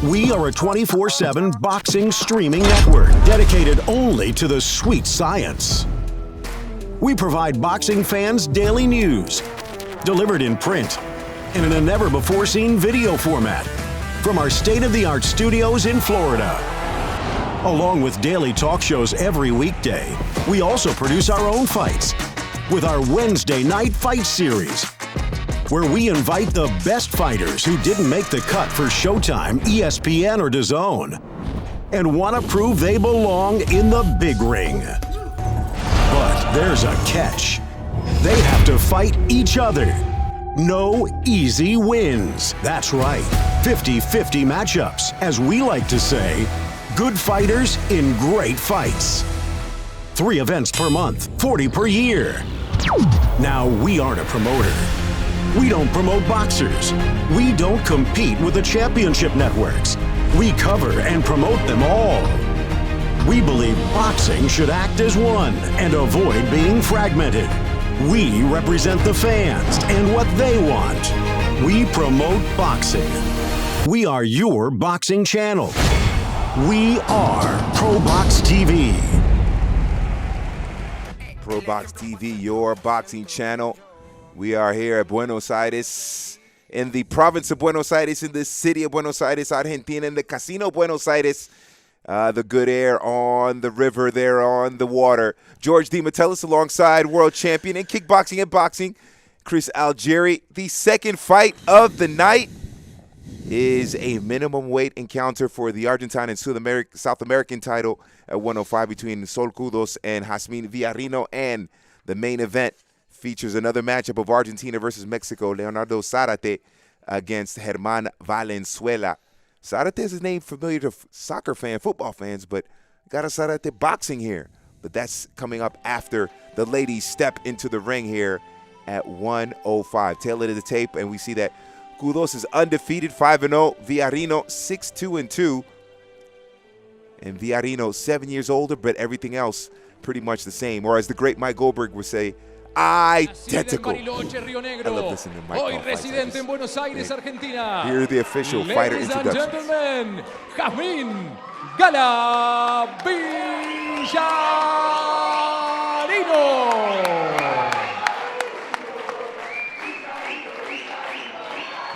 We are a 24/7 boxing streaming network dedicated only to the sweet science. We provide boxing fans daily news, delivered in print and in a never-before-seen video format from our state-of-the-art studios in Florida. Along with daily talk shows every weekday, we also produce our own fights with our Wednesday Night Fight series, where we invite the best fighters who didn't make the cut for Showtime, ESPN, or DAZN, and want to prove they belong in the big ring. But there's a catch. They have to fight each other. No easy wins. That's right, 50-50 matchups, as we like to say, good fighters in great fights. 3 events per month, 40 per year. Now, we aren't a promoter. We don't promote boxers. We don't compete with the championship networks. We cover and promote them all. We believe boxing should act as one and avoid being fragmented. We represent the fans and what they want. We promote boxing. We are your boxing channel. We are Probox TV. Probox TV, your boxing channel. We are here at Buenos Aires, in the province of Buenos Aires, in the city of Buenos Aires, Argentina, in the Casino Buenos Aires. The good air on the river there, on the water. George D. Metellus alongside world champion in kickboxing and boxing, Chris Algieri. The second fight of the night is a minimum weight encounter for the Argentine and South American title at 105 between Sol Cudos and Jazmin Villarino. And the main event features another matchup of Argentina versus Mexico, Leandro Zarate against German Valenzuela. Zarate is a name familiar to soccer fans, football fans, but got a Zarate boxing here. But that's coming up after the ladies step into the ring here at 105. Tail end of the tape, and we see that Cudos is undefeated, 5-0. Villarino, 6-2-2. And Villarino, 7 years older, but everything else pretty much the same. Or as the great Mike Goldberg would say, identical. I love listening to Mike. Hoy residente en Buenos Aires, Argentina. Here are the official fighter introductions. Ladies and gentlemen, Jazmin Gala Villarino.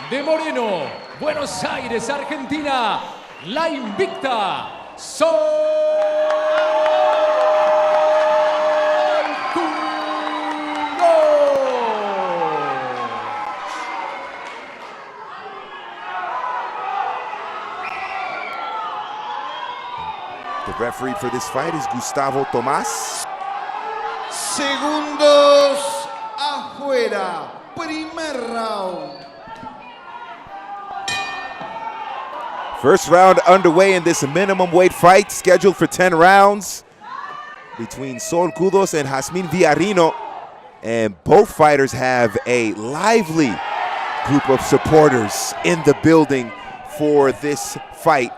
De Moreno, Buenos Aires, Argentina, la invicta, Sol Cudos. The referee for this fight is Gustavo Tomás. Segundos afuera, primer round. First round underway in this minimum weight fight, scheduled for 10 rounds between Sol Cudos and Jazmin Villarino. And both fighters have a lively group of supporters in the building for this fight.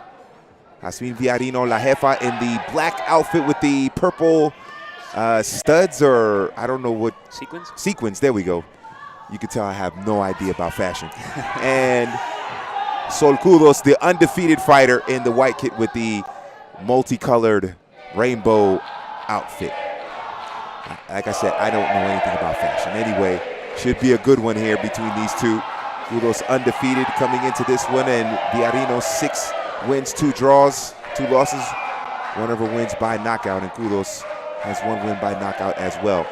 Jazmin Villarino, La Jefa, in the black outfit with the purple studs, or I don't know what. Sequins? Sequins, there we go. You can tell I have no idea about fashion. And Sol Cudos, the undefeated fighter in the white kit with the multicolored rainbow outfit. Like I said, I don't know anything about fashion. Anyway, should be a good one here between these two. Cudos undefeated coming into this one, and Villarino 6 wins, 2 draws, 2 losses. One of her wins by knockout, and Cudos has 1 win by knockout as well.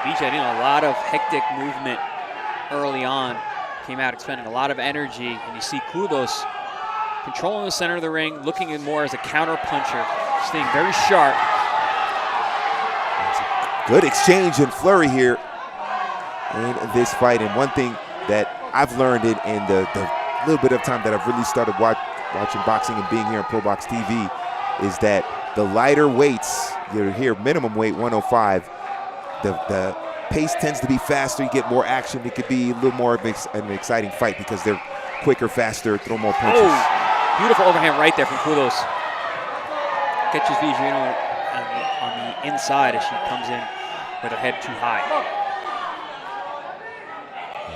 Villarino, a lot of hectic movement early on. Came out expending a lot of energy, and you see Cudos controlling the center of the ring, looking in more as a counter puncher, staying very sharp. Good exchange and flurry here in this fight. And one thing that I've learned in the little bit of time that I've really started watching boxing and being here on Probox TV is that the lighter weights, you're here minimum weight 105, the pace tends to be faster, you get more action, it could be a little more of an exciting fight because they're quicker, faster, throw more punches. Oh, beautiful overhand right there from Cudos. Catches Villarino on the inside as she comes in with her head too high.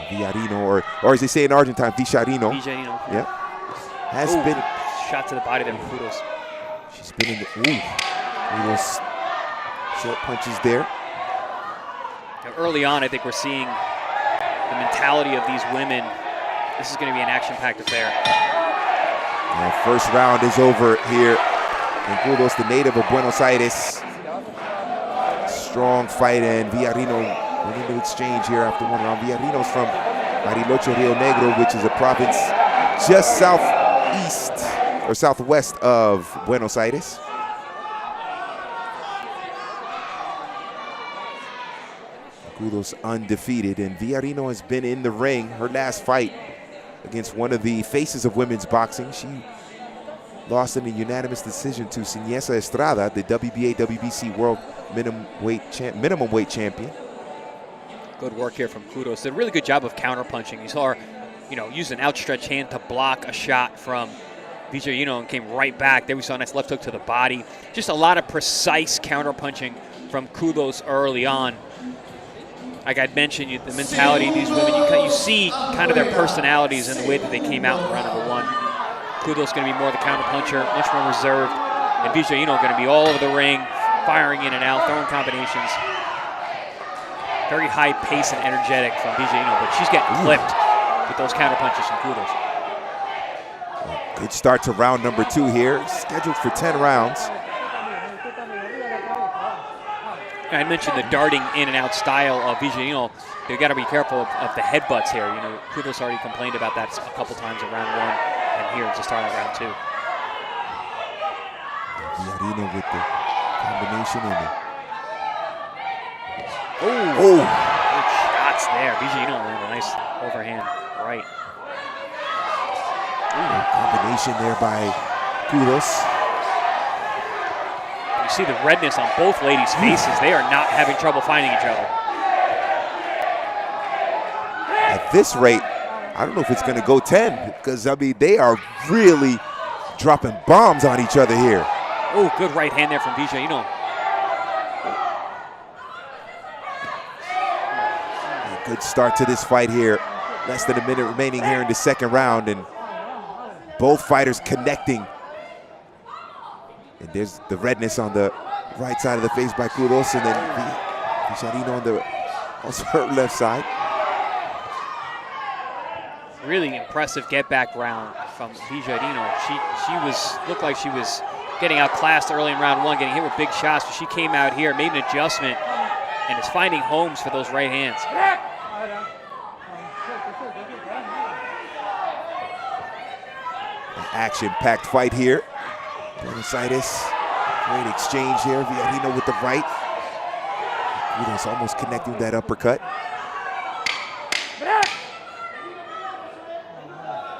Villarino, or as they say in Argentine, Villarino. Villarino. Yeah. Has been shot to the body there from Cudos. She's been in the Cudos short punches there. Now, early on, I think we're seeing the mentality of these women. This is going to be an action-packed affair. First round is over here. And Cudos, the native of Buenos Aires. Strong fight, and Villarino went into exchange here after 1 round. Villarino's from Bariloche, Rio Negro, which is a province just southeast or southwest of Buenos Aires. Cudos undefeated, and Villarino has been in the ring. Her last fight against one of the faces of women's boxing, she lost in a unanimous decision to Sinesa Estrada, the WBA, WBC World minimum weight champion. Good work here from Cudos. Did a really good job of counterpunching. You saw her, use an outstretched hand to block a shot from Villarino and came right back. There we saw a nice left hook to the body. Just a lot of precise counterpunching from Cudos early on. Like I'd mentioned, the mentality of these women, you see kind of their personalities in the way that they came out in round number 1. Cudos going to be more the counterpuncher, much more reserved. And Villarino going to be all over the ring, firing in and out, throwing combinations. Very high pace and energetic from Villarino, but she's getting clipped with those counterpunches from Cudos. Good start to round number 2 here, scheduled for 10 rounds. I mentioned the darting in and out style of Villarino. They've got to be careful of the headbutts here. Cudos already complained about that a couple times in round 1, and here to start out round 2. Villarino with the combination in it. Good shots there. Villarino with a nice overhand right. Combination there by Cudos. You see the redness on both ladies' faces. They are not having trouble finding each other. At this rate, I don't know if it's going to go 10 because, they are really dropping bombs on each other here. Oh, good right hand there from Villarino. Good start to this fight here. Less than a minute remaining here in the second round, and both fighters connecting. And there's the redness on the right side of the face by Cudos, and then Villarino on the also her left side. Really impressive get-back round from Villarino. She looked like she was getting outclassed early in round 1, getting hit with big shots, but she came out here, made an adjustment, and is finding homes for those right hands. An action-packed fight here. Buenos Aires, great exchange here. Villarino with the right. Cudos almost connecting with that uppercut.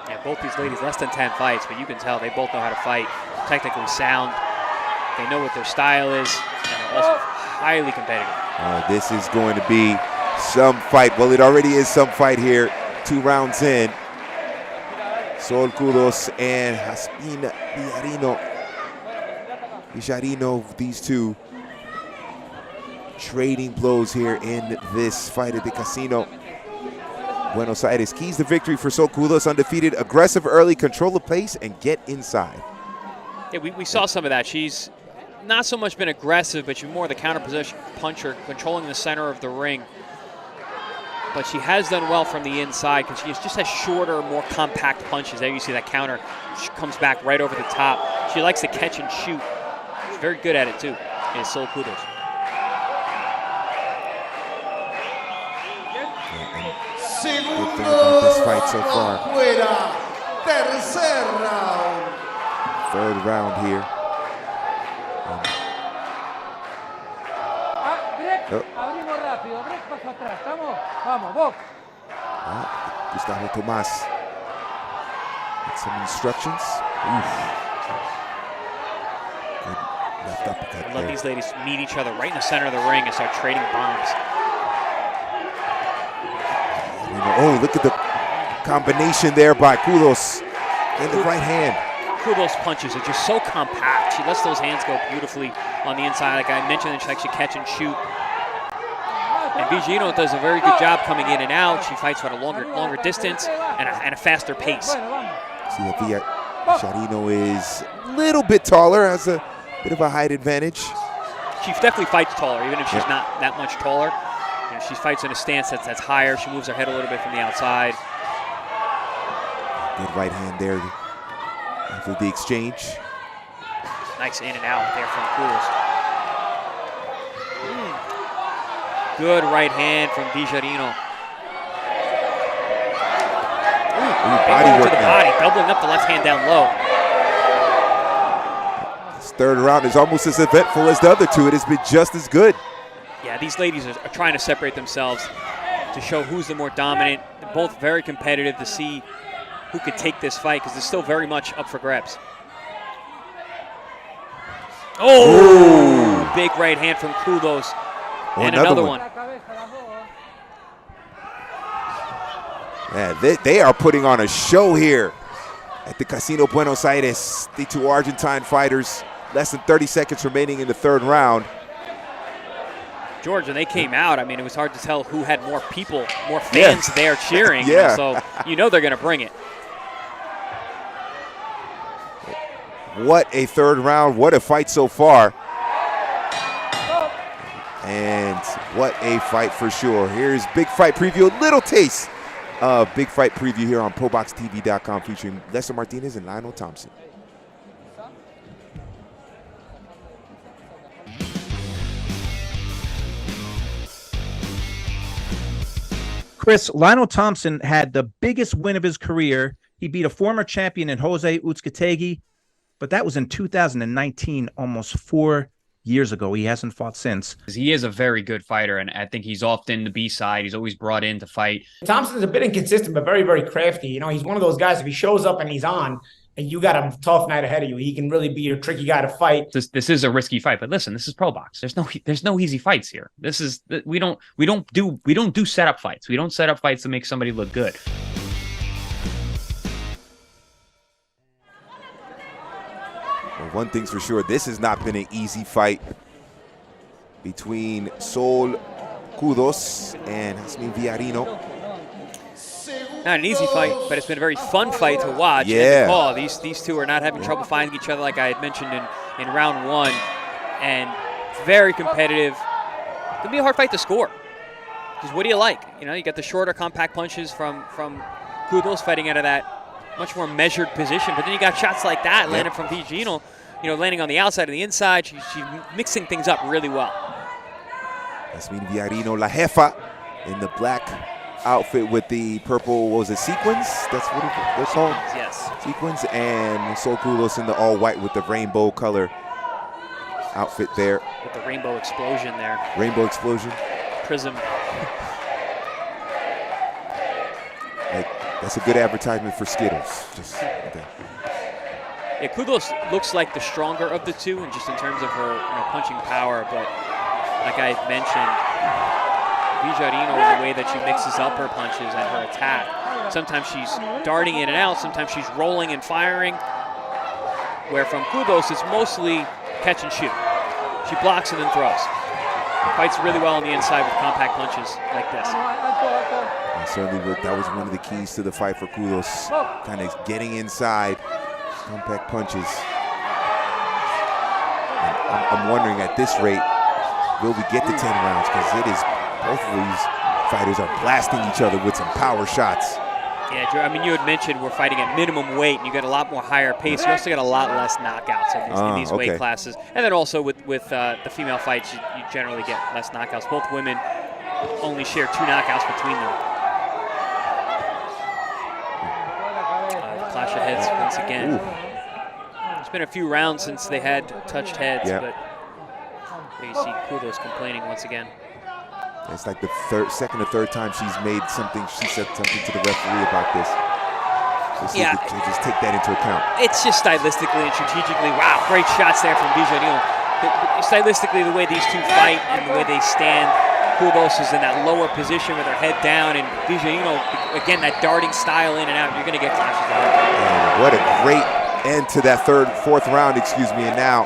Yeah, both these ladies, less than 10 fights, but you can tell they both know how to fight. Technically sound. They know what their style is, and they're also highly competitive. This is going to be some fight. Well, it already is some fight here. 2 rounds in. Sol Cudos and Jazmin Villarino, these two trading blows here in this fight at the Casino Buenos Aires. Keys to victory for Sol Cudos, undefeated, aggressive early, control the pace, and get inside. Yeah, we saw some of that. She's not so much been aggressive, but she's more the counter position puncher, controlling the center of the ring. But she has done well from the inside because she just has shorter, more compact punches. There you see that counter. She comes back right over the top. She likes to catch and shoot. She's very good at it too, is Sol Cudos. Good thing about this fight so far. Third round here. Gustavo Tomas with some instructions. Good left uppercut. I love these ladies meet each other right in the center of the ring and start trading bombs. Oh, look at the combination there by Cudos in the right hand. Cudos' punches are just so compact. She lets those hands go beautifully on the inside. Like I mentioned, she likes to catch and shoot. And Villarino does a very good job coming in and out. She fights at a longer distance and a faster pace. See that Villarino is a little bit taller, has a bit of a height advantage. She definitely fights taller, even if she's not that much taller. You know, she fights in a stance that's higher. She moves her head a little bit from the outside. Good right hand there after the exchange. Nice in and out there from Cruz. Good right hand from Villarino. Body work to the body, doubling up the left hand down low. This third round is almost as eventful as the other two. It has been just as good. Yeah, these ladies are trying to separate themselves to show who's the more dominant. They're both very competitive to see who could take this fight because it's still very much up for grabs. Oh, big right hand from Cudos. And another one. Yeah, they are putting on a show here at the Casino Buenos Aires. The two Argentine fighters, less than 30 seconds remaining in the third round. George, when they came out, I mean, it was hard to tell who had more people, more fans there cheering. Yeah. So you know they're going to bring it. What a third round. What a fight so far. And what a fight for sure. Here's Big Fight Preview, a little taste of Big Fight Preview here on proboxtv.com featuring Lester Martinez and Lionel Thompson. Chris, Lionel Thompson had the biggest win of his career. He beat a former champion in Jose Uzcategui, but that was in 2019, almost 4 years ago. He hasn't fought since. He is a very good fighter, and I think he's often the B-side. He's always brought in to fight. Thompson's a bit inconsistent, but very, very crafty. You know, he's one of those guys, if he shows up and he's on, and you got a tough night ahead of you, he can really be a tricky guy to fight. This is a risky fight, but listen, this is pro box. There's no easy fights here. This is we don't do setup fights. We don't set up fights to make somebody look good. Well, one thing's for sure, this has not been an easy fight between Sol Cudos and Jazmin Villarino. Not an easy fight, but it's been a very fun fight to watch. Yeah. And these two are not having trouble finding each other, like I had mentioned in round one, and very competitive. It's gonna be a hard fight to score. Because what do you like? You know, you got the shorter, compact punches from Cudos fighting out of that much more measured position, but then you got shots like that landing from Villarino, you know, landing on the outside and the inside. She's mixing things up really well. Jazmin Villarino, La Jefa, in the black outfit with the purple, what was it, sequins? That's what they're called? Yes. Sequins, and Sol Cudos in the all white with the rainbow color outfit there. With the rainbow explosion there. Rainbow explosion. Prism. Like, that's a good advertisement for Skittles. Just okay. Yeah, Cudos looks like the stronger of the two, and just in terms of her punching power, but like I mentioned, Villarino in the way that she mixes up her punches and her attack. Sometimes she's darting in and out, sometimes she's rolling and firing, where from Cudos it's mostly catch and shoot. She blocks and then throws. Fights really well on the inside with compact punches like this. And certainly that was one of the keys to the fight for Cudos, kind of getting inside, compact punches. And I'm wondering at this rate, will we get to 10 rounds? Because it is, both of these fighters are blasting each other with some power shots. Yeah, Joe, I mean, you had mentioned we're fighting at minimum weight, and you get a lot more higher pace. You also get a lot less knockouts in these weight classes. And then also with the female fights, you generally get less knockouts. Both women only share 2 knockouts between them. Clash of heads once again. Ooh. It's been a few rounds since they had touched heads, but you see Cudos complaining once again. It's like the second or third time she's made something, she said something to the referee about this. So just take that into account. It's just stylistically and strategically, wow, great shots there from Villarino. Stylistically, the way these two fight and the way they stand, Cudos is in that lower position with her head down, and Villarino, again, that darting style in and out, you're going to get clashes of head. And what a great end to that fourth round, and now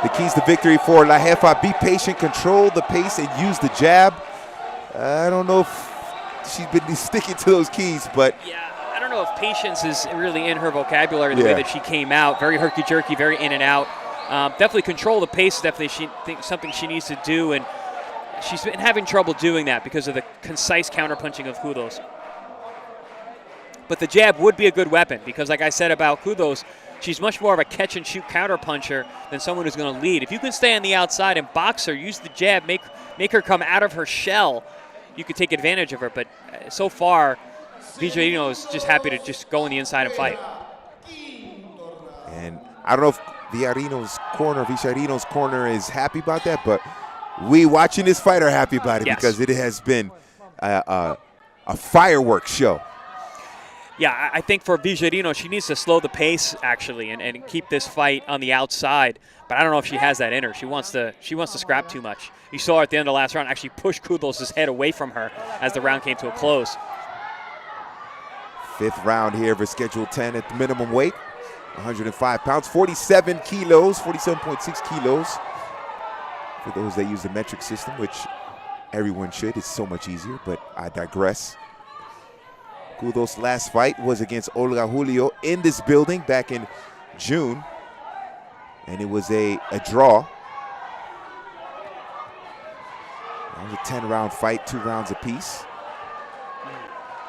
the keys to victory for La Jefa: be patient, control the pace, and use the jab. I don't know if she's been sticking to those keys, but yeah, I don't know if patience is really in her vocabulary the way that she came out. Very herky-jerky, very in and out. Definitely control the pace. Definitely something she needs to do, and she's been having trouble doing that because of the concise counterpunching of Cudos. But the jab would be a good weapon because, like I said about Cudos, she's much more of a catch-and-shoot counterpuncher than someone who's going to lead. If you can stay on the outside and box her, use the jab, make her come out of her shell, you could take advantage of her. But so far, Villarino is just happy to just go on the inside and fight. And I don't know if Villarino's corner is happy about that, but we watching this fight are happy about it because it has been a fireworks show. Yeah, I think for Villarino, she needs to slow the pace actually and keep this fight on the outside. But I don't know if she has that in her. She wants to scrap too much. You saw her at the end of the last round actually push Cudos' head away from her as the round came to a close. 5th round here for Schedule 10 at the minimum weight, 105 pounds, 47 kilos, 47.6 kilos. For those that use the metric system, which everyone should, it's so much easier, but I digress. Cudos' last fight was against Olga Julio in this building back in June, and it was a draw. It was a 10-round fight, 2 rounds apiece.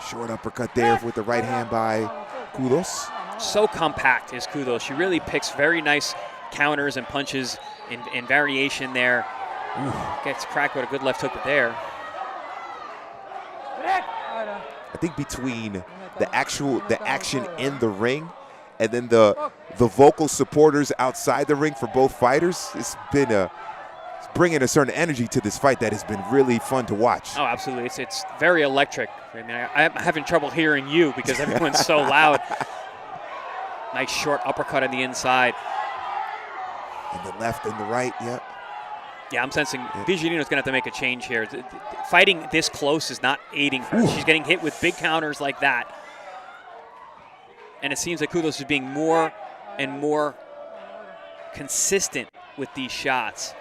Short uppercut there with the right hand by Cudos. So compact is Cudos. She really picks very nice counters and punches in variation there. Ooh. Gets cracked with a good left hook there. I think between the action in the ring and then the vocal supporters outside the ring for both fighters, it's bringing a certain energy to this fight that has been really fun to watch. Oh, absolutely. It's very electric. I mean, I'm having trouble hearing you because everyone's so loud. Nice short uppercut on the inside. And the left and the right, Yeah, I'm sensing Villarino's going to have to make a change here. Fighting this close is not aiding her. She's getting hit with big counters like that. And it seems like Cudos is being more and more consistent with these shots.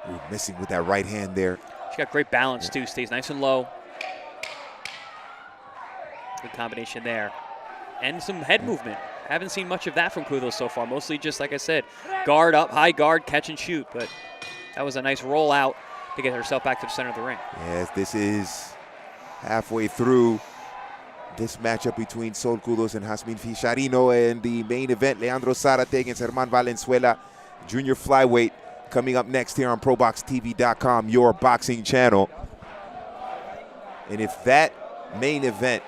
Ooh, missing with that right hand there. She's got great balance, too. Stays nice and low. Good combination there. And some head movement. Haven't seen much of that from Cudos so far. Mostly just, like I said, guard up, high guard, catch and shoot. But that was a nice roll out to get herself back to the center of the ring. Yes, this is halfway through this matchup between Sol Cudos and Jazmin Villarino. And the main event, Leandro Zarate against German Valenzuela, junior flyweight, coming up next here on proboxtv.com, your boxing channel. And if that main event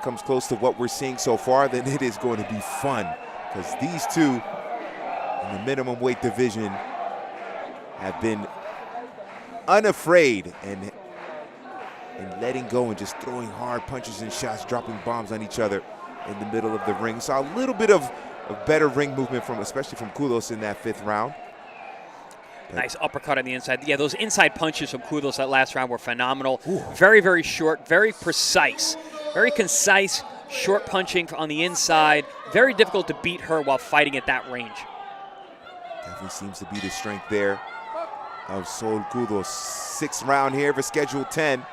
comes close to what we're seeing so far, then it is going to be fun, because these two in the minimum weight division have been unafraid and letting go and just throwing hard punches and shots, dropping bombs on each other in the middle of the ring. Saw a little bit of better ring movement especially from Cudos in that 5th round. Nice uppercut on the inside. Yeah, those inside punches from Cudos that last round were phenomenal. Ooh. Very, very short, very precise, very concise, short punching on the inside. Very difficult to beat her while fighting at that range. Definitely seems to be the strength there of Sol Cudos. 6th round here for Schedule 10.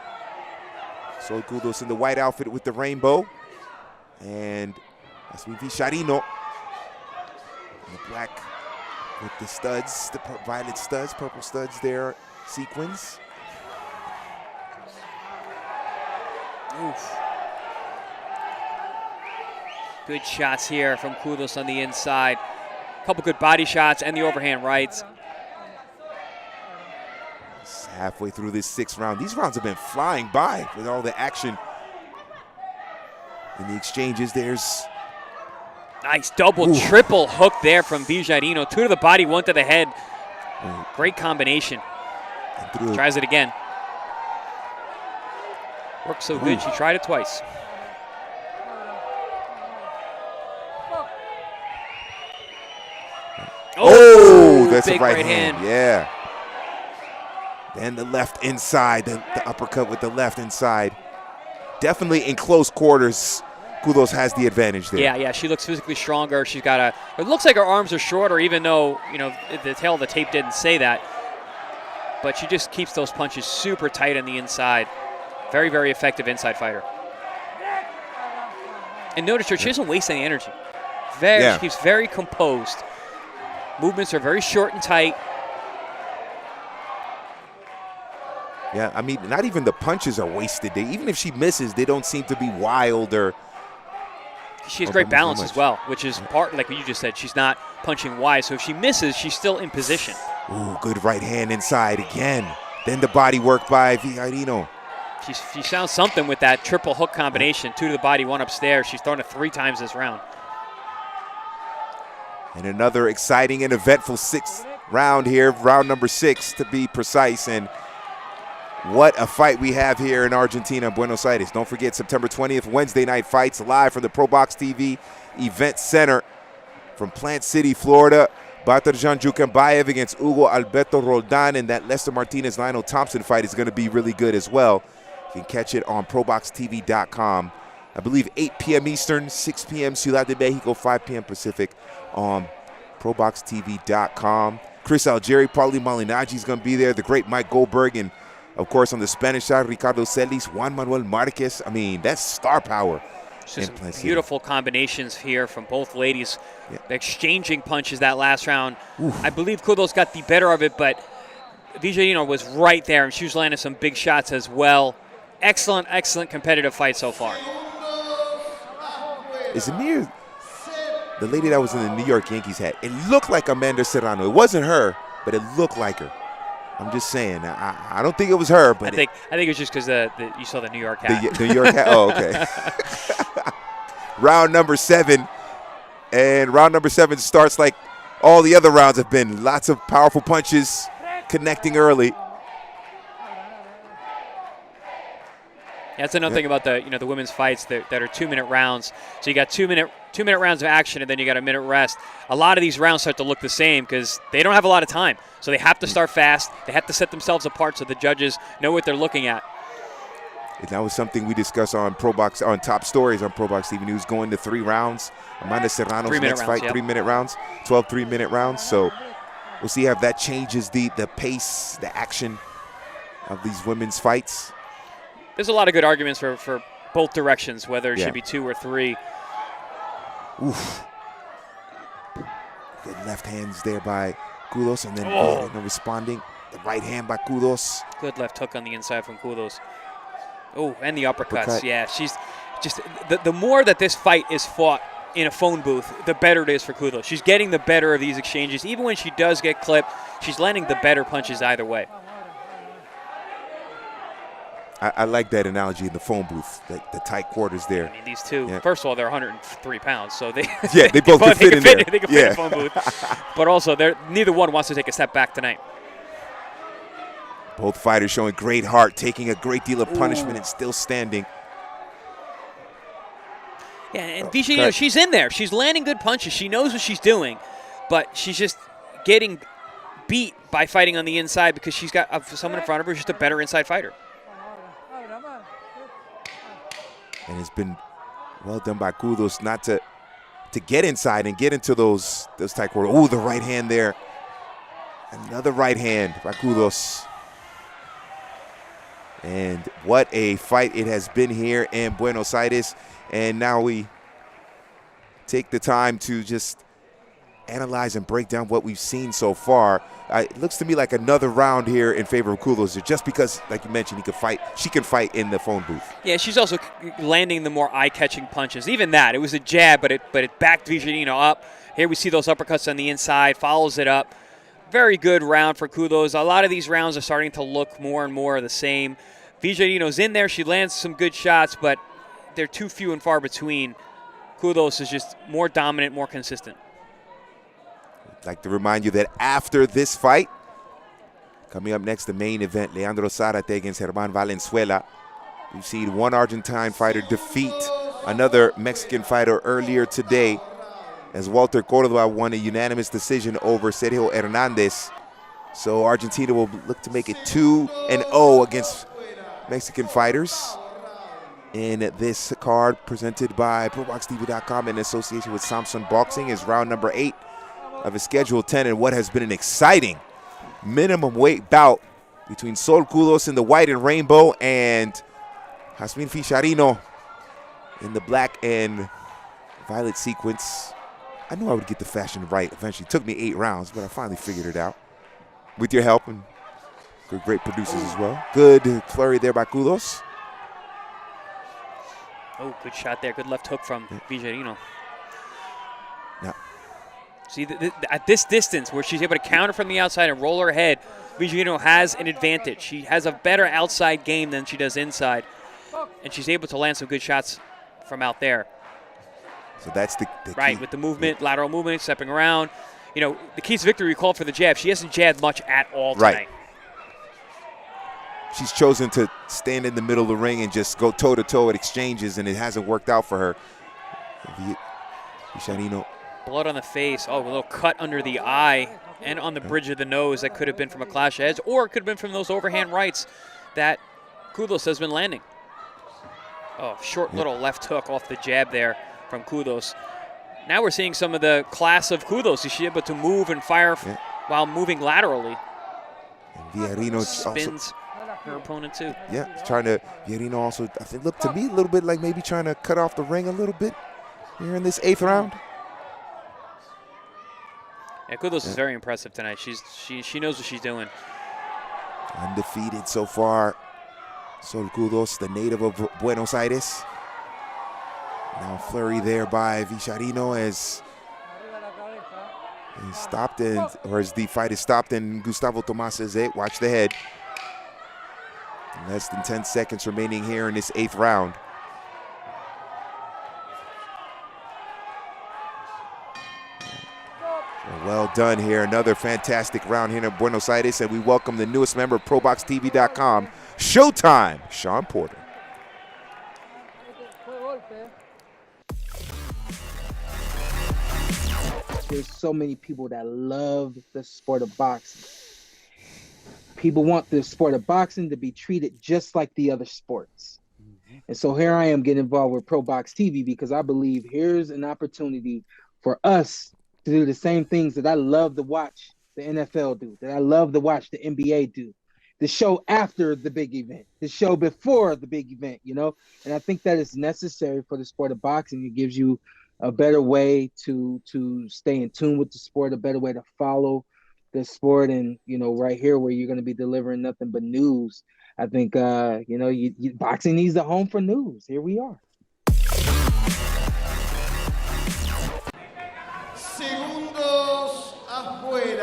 Sol Cudos in the white outfit with the rainbow. And Jazmin Villarino in the black with the studs, the violet studs, purple studs there, sequins. Oof. Good shots here from Cudos on the inside. A couple good body shots and the overhand rights. It's halfway through this 6th round. These rounds have been flying by with all the action in the exchanges. There's nice double, triple hook there from Villarino. 2 to the body, 1 to the head. Great combination. Tries it again. Works so good, she tried it twice. Oh, that's a big right hand. Yeah. Then the left inside, the uppercut with the left inside. Definitely in close quarters, Cudos has the advantage there. Yeah, she looks physically stronger. She's got it looks like her arms are shorter, even though, the tail of the tape didn't say that. But she just keeps those punches super tight on the inside. Very, very effective inside fighter. And notice her, she doesn't waste any energy. She keeps very composed. Movements are very short and tight. Yeah, I mean, not even the punches are wasted. Even if she misses, they don't seem to be wild or. She has great balance as well, which is part, like what you just said, she's not punching wide. So if she misses, she's still in position. Ooh, good right hand inside again. Then the body work by Villarino. She sounds something with that triple hook combination. 2 to the body, 1 upstairs. She's thrown it 3 times this round. And another exciting and eventful 6th round here, round number 6 to be precise. And what a fight we have here in Argentina, Buenos Aires. Don't forget, September 20th, Wednesday night fights live from the Probox TV Event Center from Plant City, Florida. Batarjan Jukambayev against Hugo Alberto Roldan, and that Lester Martinez-Lionel Thompson fight is going to be really good as well. You can catch it on proboxtv.com. I believe 8 p.m. Eastern, 6 p.m. Ciudad de Mexico, 5 p.m. Pacific on proboxtv.com. Chris Algieri, Paulie Malignaggi is going to be there. The great Mike Goldberg, and of course on the Spanish side, Ricardo Celis, Juan Manuel Marquez. I mean, that's star power. Just beautiful combinations here from both ladies. Yeah. Exchanging punches that last round. Oof. I believe Cudos got the better of it, but Villarino was right there, and she was landing some big shots as well. Excellent, excellent competitive fight so far. Is Amir the lady that was in the New York Yankees hat? It looked like Amanda Serrano. It wasn't her, but it looked like her. I'm just saying. I don't think it was her, but I think it was just because you saw the New York hat. The New York hat. Oh, okay. Round number 7, and round number 7 starts like all the other rounds have been. Lots of powerful punches, connecting early. That's another thing about the women's fights that are 2-minute rounds. So you got 2-minute rounds of action, and then you got a minute rest. A lot of these rounds start to look the same because they don't have a lot of time. So they have to start fast. They have to set themselves apart so the judges know what they're looking at. And that was something we discussed on Top Stories on Probox TV News, going to 3 rounds. Amanda Serrano's next fight, 3-minute rounds, 12 3-minute rounds. So we'll see how that changes the pace, the action of these women's fights. There's a lot of good arguments for both directions, whether it should be 2 or 3. Oof. Good left hands there by Cudos, and then responding. The right hand by Cudos. Good left hook on the inside from Cudos. Oh, and the uppercuts. Yeah, she's just the more that this fight is fought in a phone booth, the better it is for Cudos. She's getting the better of these exchanges. Even when she does get clipped, she's landing the better punches either way. I like that analogy in the phone booth, the tight quarters there. I mean, these two, first of all, they're 103 pounds, so they they both can fit in there. They can fit in a phone booth. But also, neither one wants to take a step back tonight. Both fighters showing great heart, taking a great deal of punishment and still standing. Yeah, and Villarino, she's in there. She's landing good punches. She knows what she's doing, but she's just getting beat by fighting on the inside because she's got someone in front of her who's just a better inside fighter. And it's been well done by Cudos not to get inside and get into those tight corners. Oh, the right hand there. Another right hand by Cudos. And what a fight it has been here in Buenos Aires. And now we take the time to just analyze and break down what we've seen so far. It looks to me like another round here in favor of Cudos, just because, like you mentioned, she can fight in the phone booth. Yeah, she's also landing the more eye-catching punches. Even that, it was a jab, but it backed Villarino up. Here we see those uppercuts on the inside, follows it up. Very good round for Cudos. A lot of these rounds are starting to look more and more the same. Villarino's in there. She lands some good shots, but they're too few and far between. Cudos is just more dominant, more consistent. I'd like to remind you that after this fight, coming up next, the main event, Leandro Zarate against German Valenzuela. We've seen one Argentine fighter defeat another Mexican fighter earlier today, as Walter Corboda won a unanimous decision over Sergio Hernandez. So Argentina will look to make it 2-0 against Mexican fighters in this card presented by proboxtv.com in association with Samson Boxing. Is round number 8 of a scheduled 10 in what has been an exciting minimum weight bout between Sol Cudos in the white and rainbow and Jazmin Villarino in the black and violet sequence. I knew I would get the fashion right eventually. It took me 8 rounds, but I finally figured it out with your help and great producers as well. Good flurry there by Cudos. Oh, good shot there. Good left hook from Villarino. Now, see, at this distance where she's able to counter from the outside and roll her head, Villarino has an advantage. She has a better outside game than she does inside, and she's able to land some good shots from out there. So that's the right, key. with the movement, lateral movement, stepping around. You know, the key to victory we called for the jab. She hasn't jabbed much at all tonight. Right. She's chosen to stand in the middle of the ring and just go toe-to-toe at exchanges, and it hasn't worked out for her. Villarino. Blood on the face. Oh, a little cut under the eye and on the bridge of the nose. That could have been from a clash of heads, or it could have been from those overhand rights that Cudos has been landing. Oh, short little left hook off the jab there from Cudos. Now we're seeing some of the class of Cudos. Is she able to move and fire while moving laterally? And Villarino spins her opponent too. Yeah, trying to, Villarino also, I think, looked to me a little bit like maybe trying to cut off the ring a little bit here in this 8th round. Yeah, Cudos is very impressive tonight. She knows what she's doing. Undefeated so far. Sol Cudos, the native of Buenos Aires. Now flurry there by Villarino as he stopped as the fight is stopped, and Gustavo Tomas says, hey, watch the head. Less than 10 seconds remaining here in this 8th round. Well done here. Another fantastic round here in Buenos Aires, and we welcome the newest member of proboxtv.com, Showtime, Sean Porter. There's so many people that love the sport of boxing. People want the sport of boxing to be treated just like the other sports. And so here I am getting involved with Probox TV because I believe here's an opportunity for us to do the same things that I love to watch the NFL do, that I love to watch the NBA do, the show after the big event, the show before the big event, you know? And I think that is necessary for the sport of boxing. It gives you a better way to stay in tune with the sport, a better way to follow the sport. And, you know, right here where you're going to be delivering nothing but news, I think, you know, boxing needs a home for news. Here we are.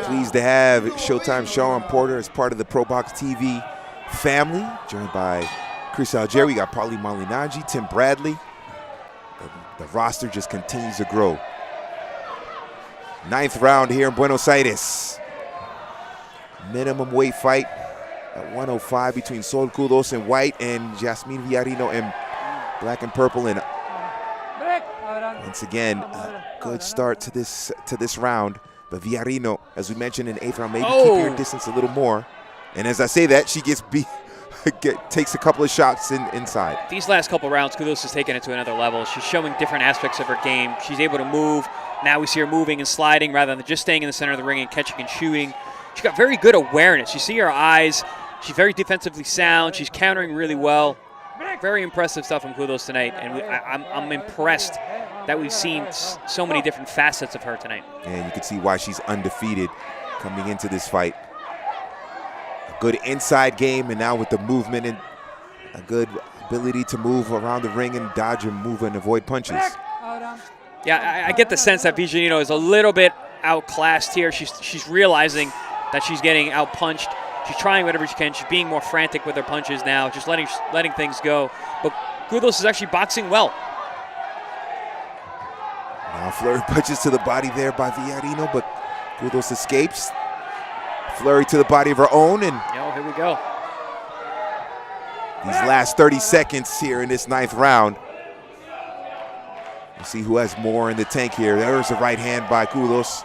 Pleased to have Showtime Sean Porter as part of the Probox TV family, joined by Chris Algieri. We got Paulie Malignaggi, Tim Bradley. The roster just continues to grow. 9th round here in Buenos Aires. Minimum weight fight at 105 between Sol Cudos in white and Jazmin Villarino in black and purple. And once again, a good start to this round But Villarino, as we mentioned in the 8th round, maybe keeping her distance a little more. And as I say that, she gets beat. Takes a couple of shots inside. These last couple rounds, Cudos has taken it to another level. She's showing different aspects of her game. She's able to move. Now we see her moving and sliding rather than just staying in the center of the ring and catching and shooting. She's got very good awareness. You see her eyes. She's very defensively sound. She's countering really well. Very impressive stuff from Cudos tonight, and I'm impressed that we've seen so many different facets of her tonight. And you can see why she's undefeated coming into this fight. Good inside game, and now with the movement and a good ability to move around the ring and dodge and move and avoid punches. Yeah, I get the sense that Villarino is a little bit outclassed here. She's realizing that she's getting outpunched. She's trying whatever she can. She's being more frantic with her punches now, just letting things go. But Cudos is actually boxing well. Now flurry punches to the body there by Villarino, but Cudos escapes. Flurry to the body of her own, and here we go. These last 30 seconds here in this 9th round. We'll see who has more in the tank here. There's a right hand by Cudos.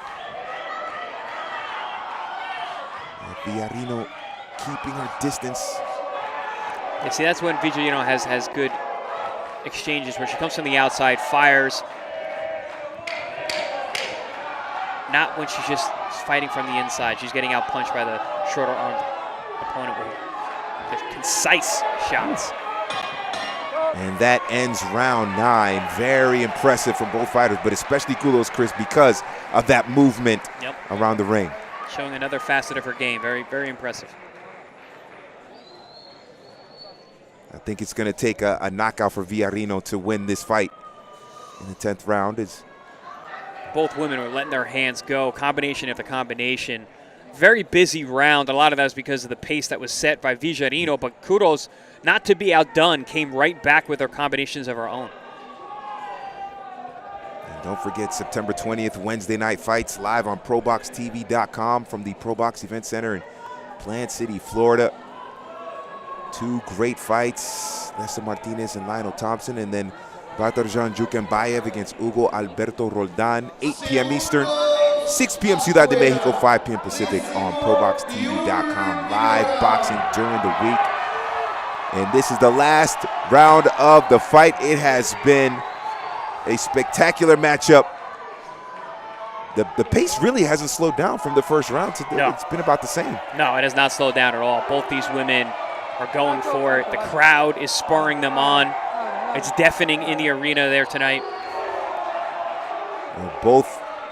Villarino keeping her distance. Yeah, see, that's when Villarino has good exchanges where she comes from the outside, fires. Not when she's just fighting from the inside. She's getting outpunched by the shorter-armed opponent with concise shots. And that ends round 9. Very impressive from both fighters, but especially Cudos, Chris, because of that movement around the ring. Showing another facet of her game. Very, very impressive. I think it's going to take a knockout for Villarino to win this fight in the 10th round. Both women are letting their hands go, combination after combination. Very busy round. A lot of that is because of the pace that was set by Villarino, but Cudos, not to be outdone, came right back with her combinations of her own. And don't forget, September 20th, Wednesday night fights live on proboxtv.com from the Probox Event Center in Plant City, Florida. 2 great fights, Lester Martinez and Lionel Thompson, and then Batarjan Jukenbayev against Hugo Alberto Roldan, 8 p.m. Eastern, 6 p.m. Ciudad de Mexico, 5 p.m. Pacific on proboxtv.com. Live boxing during the week. And this is the last round of the fight. It has been a spectacular matchup. The pace really hasn't slowed down from the first round to no. It's been about the same. No, it has not slowed down at all. Both these women are going for it. The crowd is spurring them on. It's deafening in the arena there tonight. Both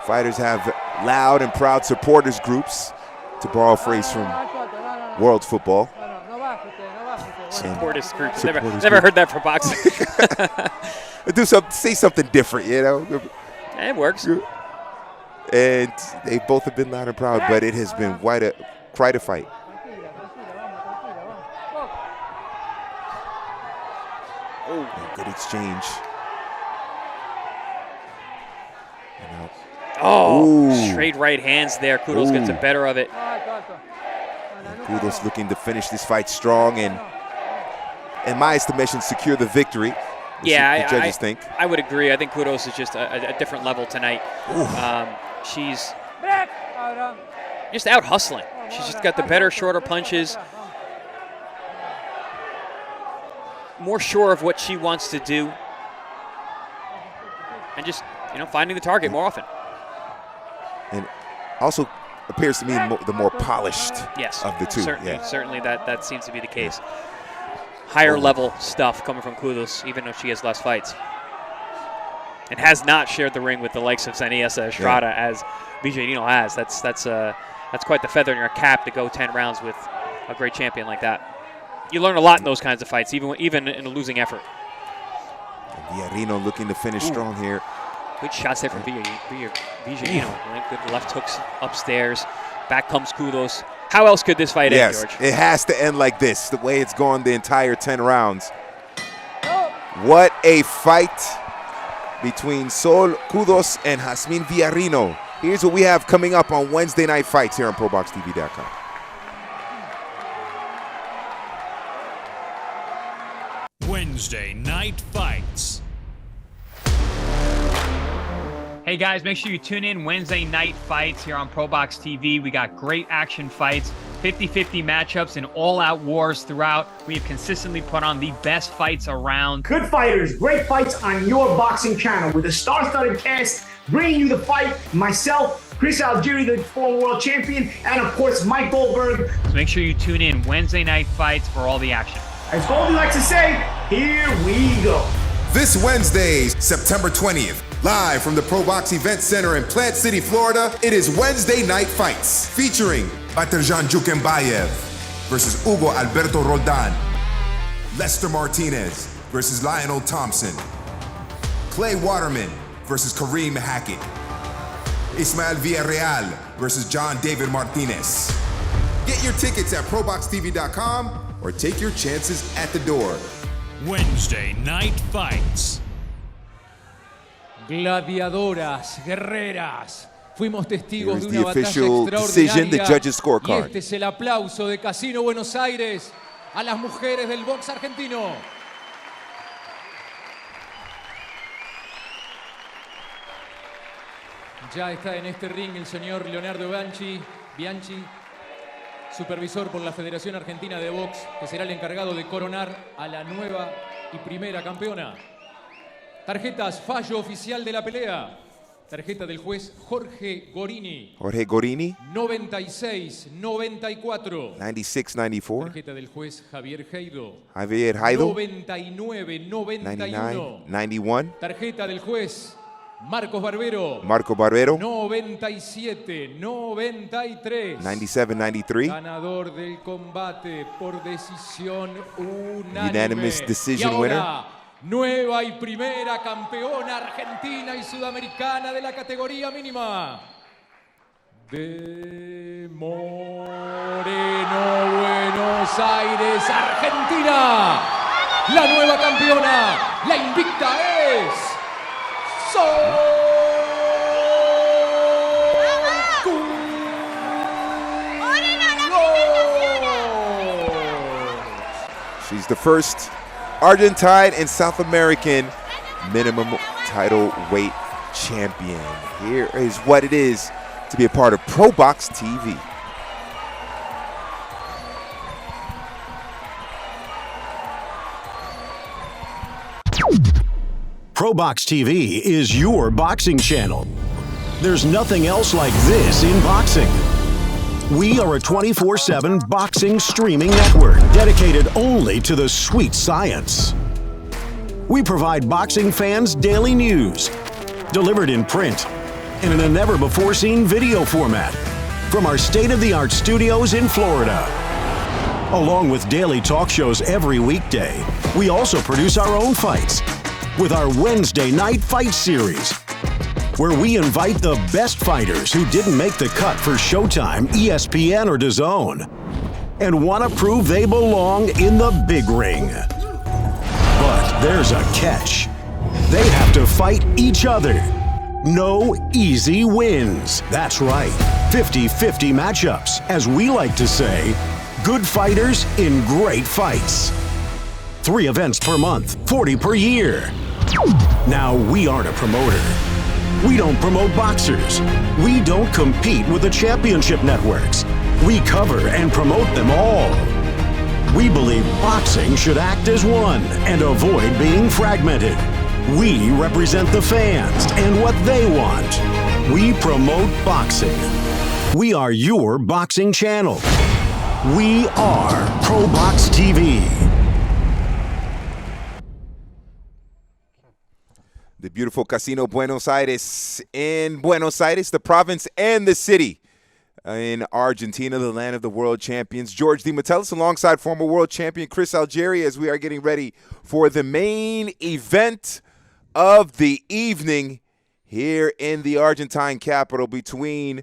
fighters have loud and proud supporters groups, to borrow a phrase from world football. Supporters groups. Never heard that for boxing. Say something different, you know. It works. And they both have been loud and proud, but it has been quite a fight. Good exchange. Straight right hands there. Cudos gets the better of it. Cudos looking to finish this fight strong and, in my estimation, secure the victory. Yeah, the judges think. I would agree. I think Cudos is just a different level tonight. She's just out hustling. She's just got the better, shorter punches. More sure of what she wants to do. And just, finding the target more often. And also appears to me the more polished of the two. Certainly that seems to be the case. Higher level stuff coming from Cudos, even though she has less fights. And has not shared the ring with the likes of Saniesa Estrada as Villarino has. That's quite the feather in your cap to go 10 rounds with a great champion like that. You learn a lot in those kinds of fights, even in a losing effort. Villarino looking to finish strong here. Good shots there from Villarino. Good left hooks upstairs. Back comes Cudos. How else could this fight end, George? It has to end like this, the way it's gone the entire 10 rounds. What a fight between Sol Cudos and Jazmin Villarino. Here's what we have coming up on Wednesday night fights here on proboxtv.com. Wednesday night fights. Hey guys, make sure you tune in Wednesday night fights here on Probox TV. We got great action fights, 50-50 matchups, and all-out wars throughout. We have consistently put on the best fights around. Good fighters, great fights on your boxing channel with a star-studded cast bringing you the fight. Myself, Chris Algieri, the former world champion, and of course, Mike Goldberg. So make sure you tune in Wednesday night fights for all the action. As Goldie likes to say, here we go. This Wednesday, September 20th, live from the Probox Event Center in Plant City, Florida, it is Wednesday Night Fights, featuring Baterjan Jukembayev versus Hugo Alberto Roldan, Lester Martinez versus Lionel Thompson, Clay Waterman versus Kareem Hackett, Ismael Villarreal versus John David Martinez. Get your tickets at proboxtv.com or take your chances at the door. Wednesday Night Fights. Gladiadoras, guerreras, fuimos testigos Here's de the una batalla official decision, the extraordinaria. judges' Y scorecard. este es el aplauso de Casino Buenos Aires a las mujeres del box argentino. Ya está en este ring el señor Leonardo Bianchi, supervisor por la Federación Argentina de Box, que será el encargado de coronar a la nueva y primera campeona. Tarjetas, fallo oficial de la pelea. Tarjeta del juez Jorge Gorini. 96-94. 96-94. Tarjeta del juez Javier Heido. 99-91. 91. Tarjeta del juez Marco Barbero. 97-93. 97-93. Ganador del combate por decisión unánime. Unanimous decision y ahora, winner. Nueva y primera campeona argentina y sudamericana de la categoría mínima. De Moreno, Buenos Aires, Argentina. La nueva campeona, la invicta es Sol Cudos. She's the first Argentine and South American minimum title weight champion. Here is what it is to be a part of Probox TV. Probox TV is your boxing channel. There's nothing else like this in boxing. We are a 24/7 boxing streaming network dedicated only to the sweet science. We provide boxing fans daily news, delivered in print and in a never-before-seen video format from our state-of-the-art studios in Florida. Along with daily talk shows every weekday, we also produce our own fights with our Wednesday Night Fight series, where we invite the best fighters who didn't make the cut for Showtime, ESPN, or DAZN, and want to prove they belong in the big ring. But there's a catch. They have to fight each other. No easy wins. That's right, 50-50 matchups, as we like to say, good fighters in great fights. 3 events per month, 40 per year. Now, we aren't a promoter. We don't promote boxers. We don't compete with the championship networks. We cover and promote them all. We believe boxing should act as one and avoid being fragmented. We represent the fans and what they want. We promote boxing. We are your boxing channel. We are Probox TV. The beautiful Casino Buenos Aires in Buenos Aires, the province and the city in Argentina, the land of the world champions. George DeMatteis alongside former world champion Chris Algieri as we are getting ready for the main event of the evening here in the Argentine capital between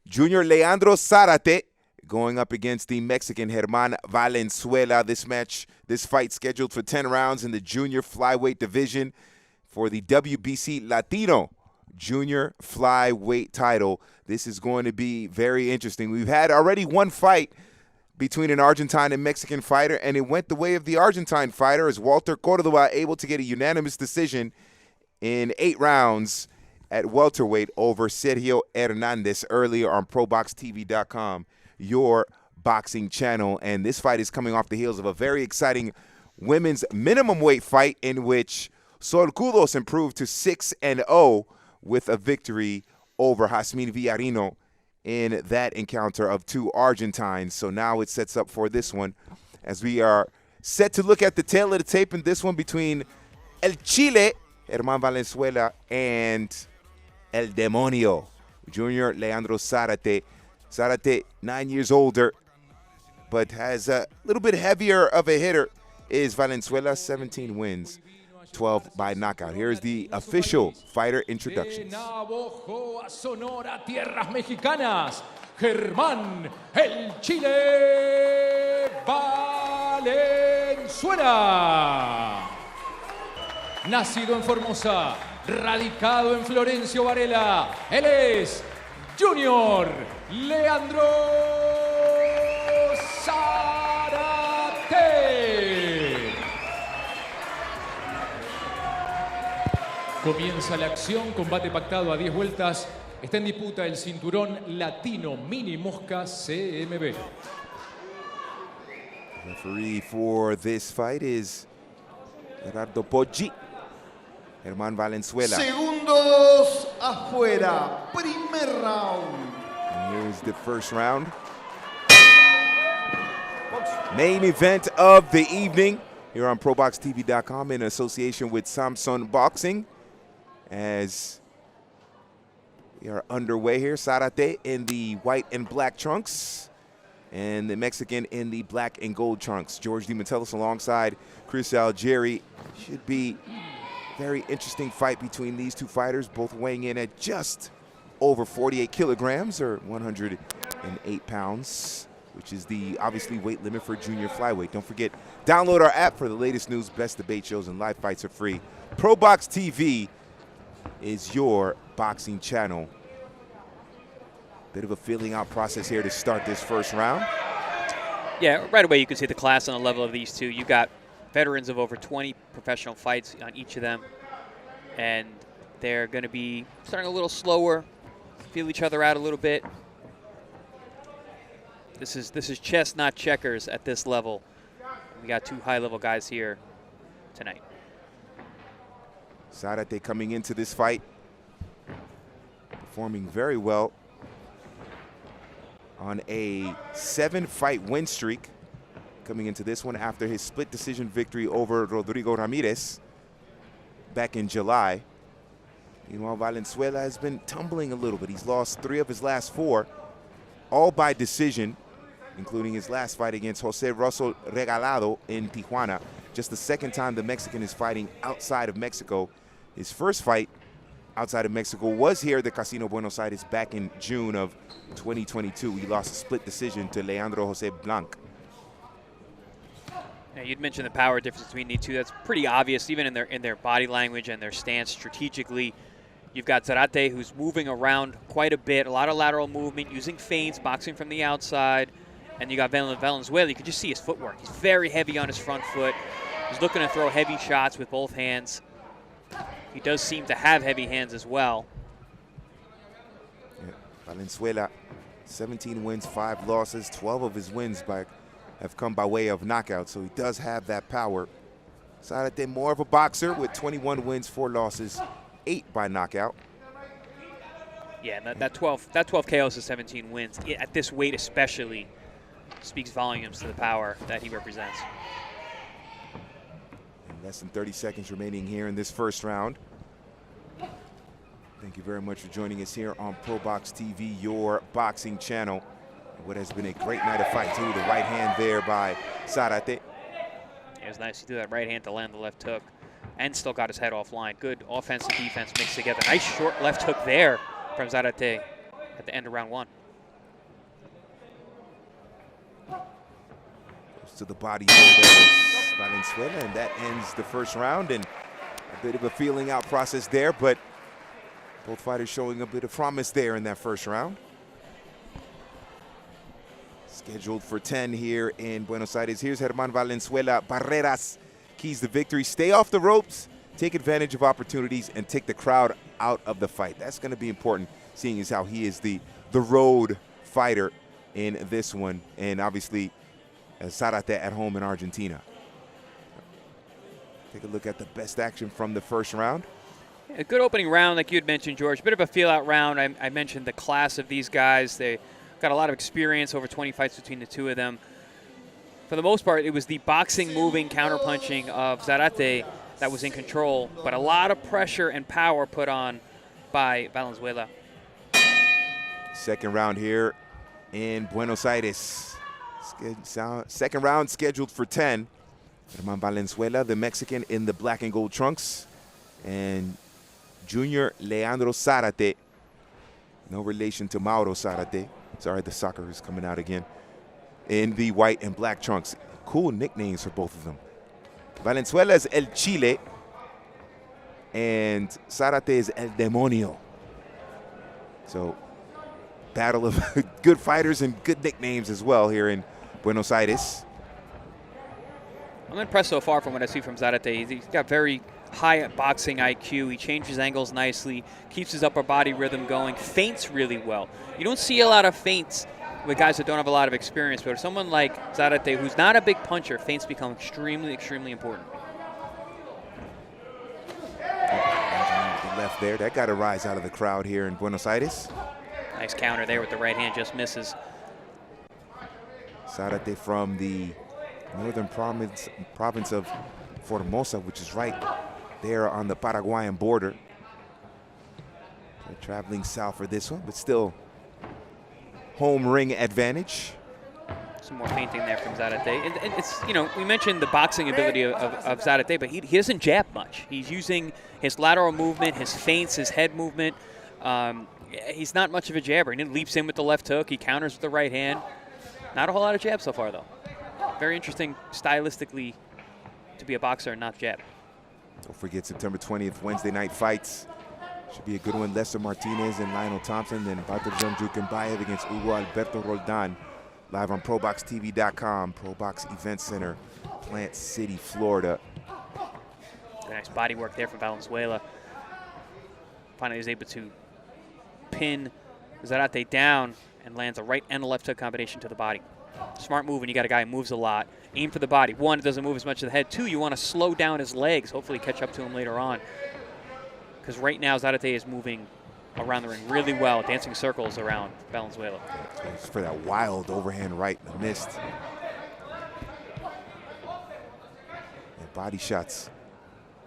Junior Leandro Zarate going up against the Mexican German Valenzuela. This fight scheduled for 10 rounds in the junior flyweight division for the WBC Latino Junior Flyweight title. This is going to be very interesting. We've had already one fight between an Argentine and Mexican fighter, and it went the way of the Argentine fighter as Walter Corboda able to get a unanimous decision in 8 rounds at welterweight over Sergio Hernandez earlier on proboxtv.com, your boxing channel. And this fight is coming off the heels of a very exciting women's minimum weight fight in which Sol Cudos improved to 6-0 with a victory over Jazmin Villarino in that encounter of two Argentines. So now it sets up for this one as we are set to look at the tail of the tape in this one between El Chile, German Valenzuela, and El Demonio, Junior Leandro Zarate. Zarate, 9 years older, but has a little bit heavier of a hitter, is Valenzuela, 17 wins, 12 by knockout. Here's the official fighter introductions. Sonora, tierras mexicanas, Germán El Chile Valenzuela. Nacido en Formosa, radicado en Florencio Varela, él es Junior Leandro Zarate. Comienza la acción, combate pactado a 10 vueltas. Está en disputa el cinturón latino Mini Mosca CMB. Referee for this fight is Gerardo Poggi. German Valenzuela. Segundos afuera. Primer round. And here's the first round. Main event of the evening here on proboxtv.com in association with Samson Boxing. As we are underway here, Zarate in the white and black trunks, and the Mexican in the black and gold trunks. George DiMattelis alongside Chris Algieri. Should be a very interesting fight between these two fighters, both weighing in at just over 48 kilograms or 108 pounds, which is the obviously weight limit for junior flyweight. Don't forget, download our app for the latest news, best debate shows, and live fights are free. Probox TV is your boxing channel. Bit of a feeling out process here to start this first round. Yeah, right away you can see the class on the level of these two. You got veterans of over 20 professional fights on each of them, and they're going to be starting a little slower, feel each other out a little bit. This is chess, not checkers at this level. We got two high-level guys here tonight. Zarate coming into this fight, performing very well on a 7-fight win streak. Coming into this one after his split decision victory over Rodrigo Ramirez back in July. Meanwhile, Valenzuela has been tumbling a little bit. He's lost 3 of his last 4, all by decision, including his last fight against Jose Russell Regalado in Tijuana. Just the second time the Mexican is fighting outside of Mexico. His first fight outside of Mexico was here at the Casino Buenos Aires back in June of 2022. He lost a split decision to Leandro Jose Blanc. Yeah, you'd mentioned the power difference between these two. That's pretty obvious, even in their body language and their stance strategically. You've got Zarate, who's moving around quite a bit, a lot of lateral movement, using feints, boxing from the outside. And you got Valenzuela. You can just see his footwork. He's very heavy on his front foot. He's looking to throw heavy shots with both hands. He does seem to have heavy hands as well. Yeah. Valenzuela, 17 wins, 5 losses. 12 of his wins have come by way of knockout, so he does have that power. Zarate more of a boxer with 21 wins, 4 losses, 8 by knockout. Yeah, that 12 KOs to 17 wins, at this weight especially, speaks volumes to the power that he represents. Less than 30 seconds remaining here in this first round. Thank you very much for joining us here on Probox TV, your boxing channel. What has been a great night of fight, too. The right hand there by Zarate. It was nice to do that right hand to land the left hook and still got his head offline. Good offense and defense mixed together. Nice short left hook there from Zarate at the end of round 1. Goes to the body there. Valenzuela, and that ends the first round, and a bit of a feeling out process there, but both fighters showing a bit of promise there in that first round. Scheduled for 10 here in Buenos Aires. Here's German Valenzuela Barreras. Keys the victory. Stay off the ropes. take advantage of opportunities and take the crowd out of the fight. That's going to be important, seeing as how he is the road fighter in this one, and obviously Zarate at home in Argentina. Take a look at the best action from the first round. A good opening round, like you had mentioned, George. A bit of a feel-out round. I mentioned the class of these guys. They got a lot of experience, over 20 fights between the two of them. For the most part, it was the boxing, moving, counterpunching of Zarate that was in control, but a lot of pressure and power put on by Valenzuela. Second round here in Buenos Aires. Second round scheduled for 10. German Valenzuela, the Mexican, in the black and gold trunks. And Junior Leandro Zarate, no relation to Mauro Zarate. Sorry, the soccer is coming out again. In the white and black trunks. Cool nicknames for both of them. Valenzuela is El Chile, and Zarate is El Demonio. So, battle of good fighters and good nicknames as well here in Buenos Aires. I'm impressed so far from what I see from Zarate. He's got very high boxing IQ. He changes angles nicely, keeps his upper body rhythm going, feints really well. You don't see a lot of feints with guys that don't have a lot of experience, but someone like Zarate, who's not a big puncher, feints become extremely, extremely important. Left there, that got a rise out of the crowd here in Buenos Aires. Nice counter there with the right hand, just misses. Zarate from the northern province of Formosa, which is right there on the Paraguayan border. They're traveling south for this one, but still home ring advantage. Some more feinting there from Zarate. And it's, you know, we mentioned the boxing ability of Zarate, but he doesn't jab much. He's using his lateral movement, his feints, his head movement. He's not much of a jabber. He leaps in with the left hook. He counters with the right hand. Not a whole lot of jab so far, though. Very interesting stylistically to be a boxer and not jab. Don't forget September 20th, Wednesday night fights. Should be a good one. Lester Martinez and Lionel Thompson. Then Batrjan Jukenbayev against Hugo Alberto Roldan. Live on proboxtv.com, Probox Event Center, Plant City, Florida. Nice body work there from Valenzuela. Finally, he's able to pin Zarate down and lands a right and a left hook combination to the body. Smart move when you got a guy who moves a lot. Aim for the body. One, it doesn't move as much to the head. Two, you want to slow down his legs, hopefully catch up to him later on. Because right now, Zarate is moving around the ring really well, dancing circles around Valenzuela. For that wild overhand right, missed. And body shots,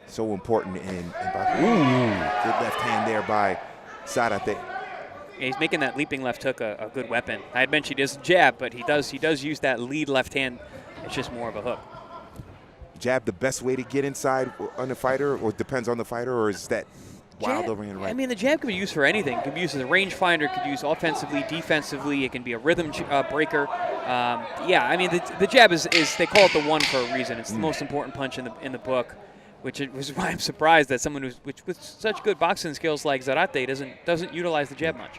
so important. And good left hand there by Zarate. Yeah, he's making that leaping left hook a good weapon. I had mentioned he doesn't jab, but he does use that lead left hand. It's just more of a hook. Jab the best way to get inside on the fighter, or depends on the fighter, or is that wild overhand right? I mean, the jab can be used for anything. It can be used as a rangefinder. It could be used offensively, defensively. It can be a rhythm breaker. Yeah, I mean, the jab is they call it the one for a reason. It's the most important punch in the book, which is why I'm surprised that someone with such good boxing skills like Zarate doesn't utilize the jab much.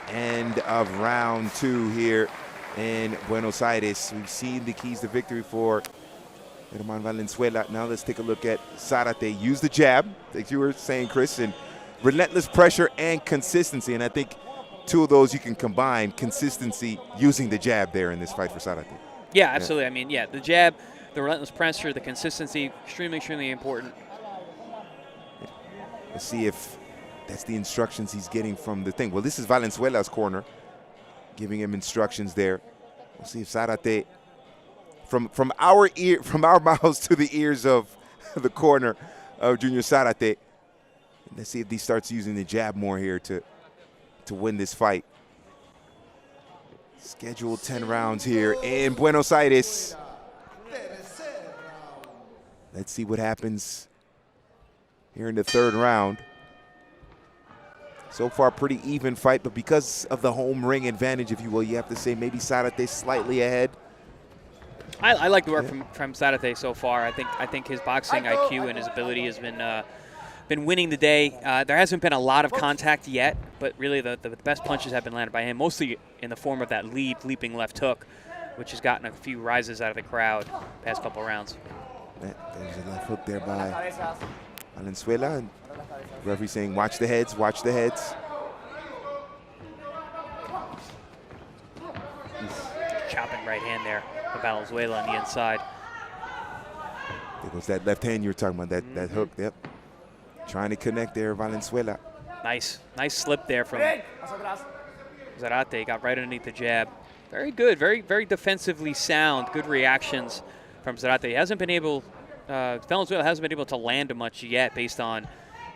End of round 2 here in Buenos Aires. We've seen the keys to victory for German Valenzuela. Now let's take a look at Zarate. Use the jab, like you were saying, Chris, and relentless pressure and consistency. And I think two of those you can combine, consistency using the jab there in this fight for Zarate. Yeah, absolutely. I mean, yeah, the jab, the relentless pressure, the consistency, extremely, extremely important. Let's see if that's the instructions he's getting from the thing. Well, this is Valenzuela's corner, giving him instructions there. We'll see if Zarate, from our mouths to the ears of the corner of Junior Zarate. Let's see if he starts using the jab more here to win this fight. Scheduled 10 rounds here in Buenos Aires. Let's see what happens here in the third round. So far, pretty even fight, but because of the home ring advantage, if you will, you have to say maybe Zarate slightly ahead. I like the work from Zarate so far. I think his boxing IQ and his ability has been winning the day. There hasn't been a lot of contact yet, but really the best punches have been landed by him, mostly in the form of that leaping left hook. which has gotten a few rises out of the crowd past couple rounds. There's a left hook there by Valenzuela. And referee saying, watch the heads, watch the heads. Chopping right hand there for Valenzuela on the inside. There goes that left hand you were talking about, that hook, yep. Trying to connect there, Valenzuela. Nice slip there from Zarate, got right underneath the jab. Very good, very defensively sound, good reactions from Zarate. He hasn't been able, Valenzuela hasn't been able to land much yet based on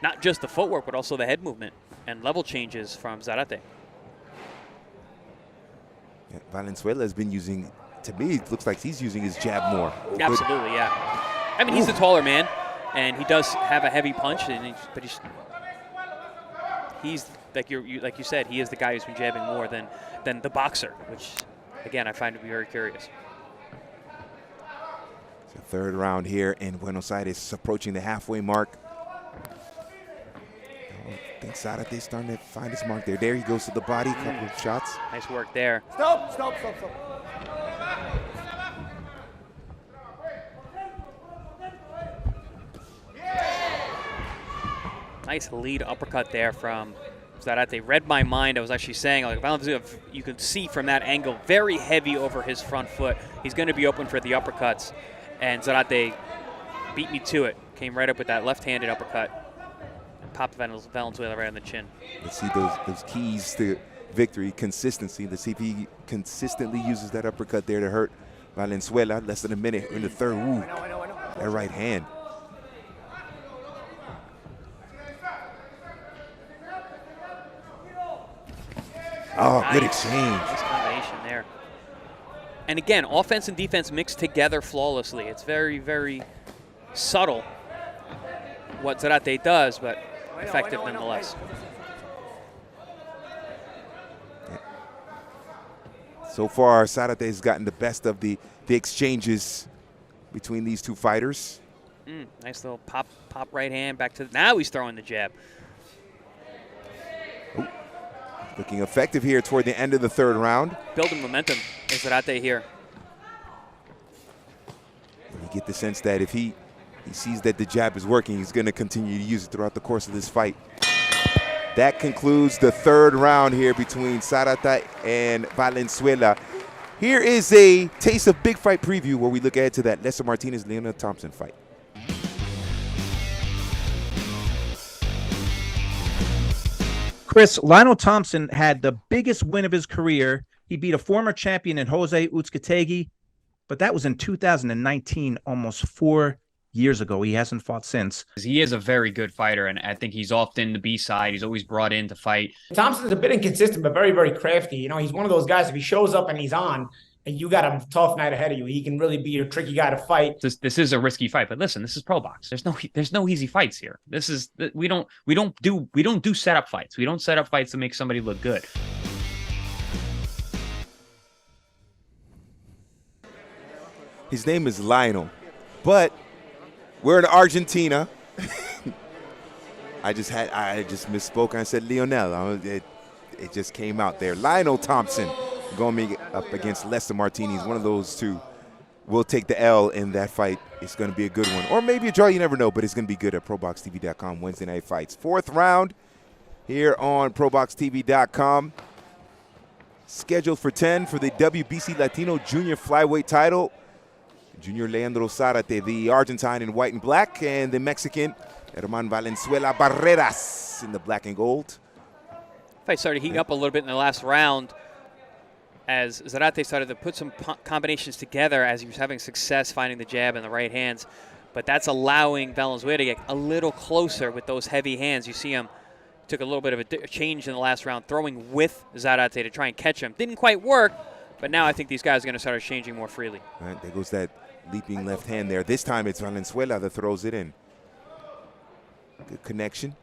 not just the footwork, but also the head movement and level changes from Zarate. Yeah, Valenzuela has been using, to me, it looks like he's using his jab more. Absolutely, yeah. I mean, he's the taller man, and he does have a heavy punch, but he's like you said, he is the guy who's been jabbing more than the boxer, which, again, I find to be very curious. It's the third round here in Buenos Aires, approaching the halfway mark. I think Zarate's starting to find his mark there. There he goes to the body, couple of shots. Nice work there. Stop. Nice lead uppercut there from Zarate. Read my mind. I was actually saying, like, Valenzuela, you can see from that angle, very heavy over his front foot. He's going to be open for the uppercuts. And Zarate beat me to it. Came right up with that left-handed uppercut. Popped Valenzuela right on the chin. Let's see those keys to victory, consistency. Let's see if he consistently uses that uppercut there to hurt Valenzuela. Less than a minute in the third. Ooh, that right hand. Oh, nice. Good exchange. Nice combination there. And again, offense and defense mixed together flawlessly. It's very, very subtle what Zarate does, but effective nonetheless. So far, Zarate has gotten the best of the exchanges between these two fighters. Nice little pop right hand back to, now he's throwing the jab. Ooh. Looking effective here toward the end of the third round. Building momentum is Zarate here. And you get the sense that if he sees that the jab is working, he's going to continue to use it throughout the course of this fight. That concludes the third round here between Zarate and Valenzuela. Here is a taste of big fight preview where we look ahead to that Lester Martinez-Leandro Thompson fight. Chris, Lionel Thompson had the biggest win of his career. He beat a former champion in Jose Uzcategui, but that was in 2019, almost 4 years ago. He hasn't fought since. He is a very good fighter, and I think he's often the B side. He's always brought in to fight. Thompson's a bit inconsistent, but very, very crafty. You know, he's one of those guys, if he shows up and he's on, and you got a tough night ahead of you, he can really be a tricky guy to fight. This is a risky fight, but listen, this is pro box. There's no easy fights here. We don't do setup fights. We don't set up fights to make somebody look good. His name is Lionel, but we're in Argentina. I just misspoke. I said Lionel. It just came out there. Lionel Thompson going up against Lester Martinez. One of those two will take the L in that fight. It's going to be a good one. Or maybe a draw, you never know, but it's going to be good at proboxtv.com Wednesday night fights. Fourth round here on proboxtv.com. Scheduled for 10 for the WBC Latino Junior Flyweight title. Junior Leandro Zarate, the Argentine in white and black, and the Mexican German Valenzuela Barreras in the black and gold. Fight started heating up a little bit in the last round as Zarate started to put some combinations together as he was having success finding the jab and the right hands. But that's allowing Valenzuela to get a little closer with those heavy hands. You see him took a little bit of a change in the last round, throwing with Zarate to try and catch him. Didn't quite work, but now I think these guys are going to start exchanging more freely. All right, there goes that leaping left hand there. This time it's Valenzuela that throws it in. Good connection.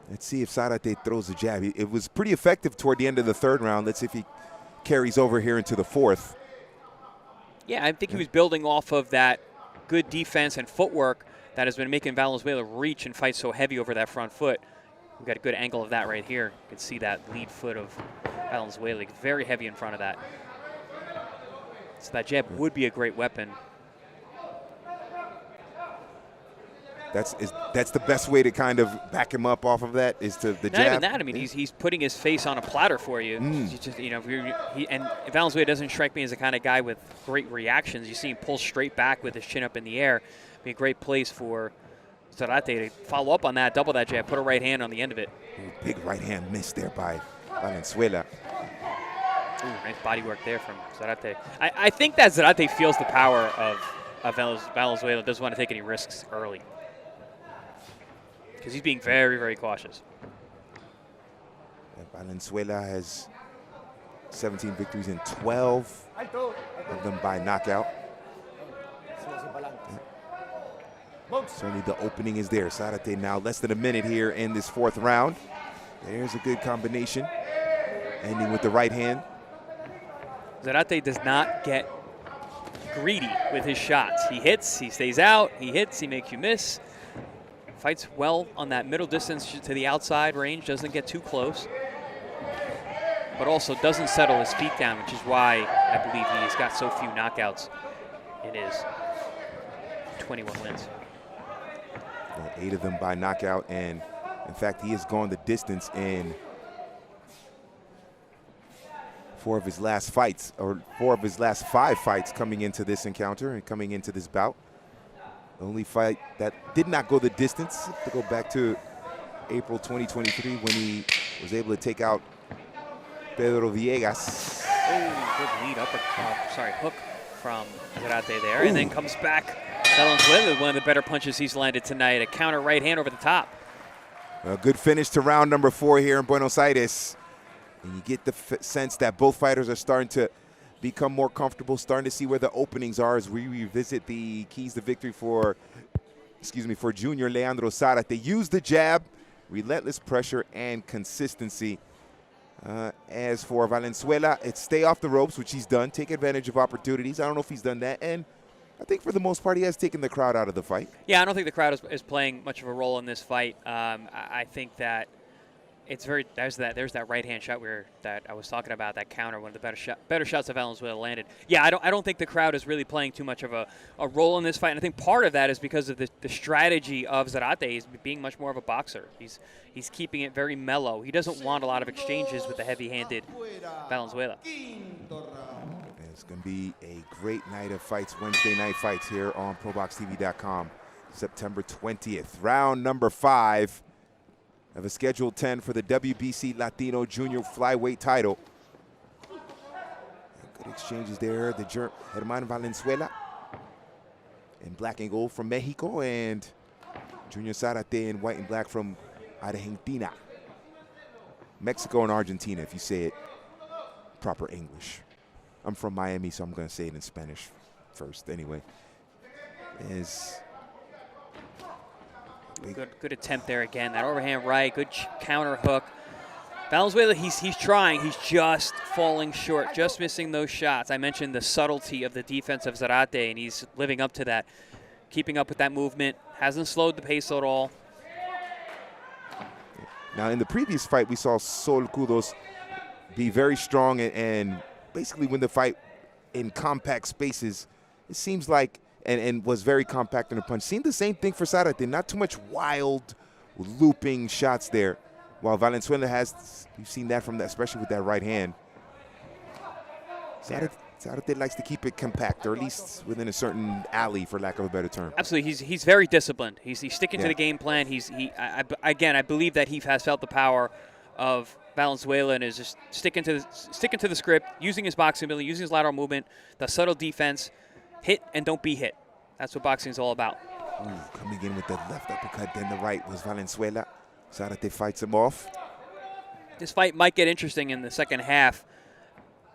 Let's see if Zarate throws a jab. It was pretty effective toward the end of the third round. Let's see if he carries over here into the fourth. Yeah, I think he was building off of that good defense and footwork that has been making Valenzuela reach and fight so heavy over that front foot. We've got a good angle of that right here. You can see that lead foot of Valenzuela, very heavy in front of that. So that jab would be a great weapon. That's the best way to kind of back him up off of that is to the jab. Not even that. I mean, he's putting his face on a platter for you. You just, you know, and Valenzuela doesn't strike me as the kind of guy with great reactions. You see him pull straight back with his chin up in the air. Be a great place for Zarate to follow up on that, double that jab, put a right hand on the end of it. Ooh, big right hand miss there by Valenzuela. Ooh, nice body work there from Zarate. I think that Zarate feels the power of Valenzuela, doesn't want to take any risks early. Because he's being very, very cautious. Valenzuela has 17 victories and 12 of them by knockout. Certainly the opening is there. Zarate now less than a minute here in this fourth round. There's a good combination, ending with the right hand. Zarate does not get greedy with his shots. He hits, he stays out, he hits, he makes you miss. Fights well on that middle distance to the outside range, doesn't get too close, but also doesn't settle his feet down, which is why I believe he's got so few knockouts in his 21 wins. 8 of them by knockout, and in fact, he has gone the distance in 4 of his last fights, or 4 of his last 5 fights coming into this encounter and coming into this bout. The only fight that did not go the distance, to go back to April 2023 when he was able to take out Pedro Villegas. Oh, good lead hook from Zarate there. Ooh. And then comes back Valenzuela with one of the better punches he's landed tonight. A counter right hand over the top. A good finish to round number 4 here in Buenos Aires. And you get the sense that both fighters are starting to become more comfortable, starting to see where the openings are as we revisit the keys to victory for Junior Leandro Zarate. They use the jab, relentless pressure, and consistency. As for Valenzuela, it's stay off the ropes, which he's done, take advantage of opportunities. I don't know if he's done that, and I think for the most part he has taken the crowd out of the fight. Yeah, I don't think the crowd is playing much of a role in this fight. I think that it's there's that right hand shot that I was talking about, that counter, one of the better shots that Valenzuela landed. Yeah, I don't think the crowd is really playing too much of a role in this fight, and I think part of that is because of the strategy of Zarate. He's being much more of a boxer. He's keeping it very mellow. He doesn't want a lot of exchanges with the heavy-handed Valenzuela. It's going to be a great night of fights, Wednesday night fights here on proboxtv.com, September 20th. Round number 5 of a scheduled 10 for the WBC Latino Junior Flyweight title. Good exchanges there. The German Valenzuela in black and gold from Mexico, and Junior Zarate in white and black from Argentina. Mexico and Argentina, if you say it proper English. I'm from Miami, so I'm going to say it in Spanish first anyway. Good attempt there again. That overhand right, good counter hook. Valenzuela, he's trying. He's just falling short, just missing those shots. I mentioned the subtlety of the defense of Zarate, and he's living up to that. Keeping up with that movement. Hasn't slowed the pace at all. Now, in the previous fight, we saw Sol Cudos be very strong and basically win the fight in compact spaces. It seems like and was very compact in the punch. Seen the same thing for Zarate. Not too much wild, looping shots there. While Valenzuela has, you've seen that from that, especially with that right hand. Zarate likes to keep it compact, or at least within a certain alley, for lack of a better term. Absolutely, he's very disciplined. He's sticking to the game plan. Again, I believe that he has felt the power of Valenzuela and is just sticking to the script, using his boxing ability, using his lateral movement, the subtle defense. Hit and don't be hit. That's what boxing is all about. Ooh, coming in with the left uppercut, then the right was Valenzuela. Zarate fights him off. This fight might get interesting in the second half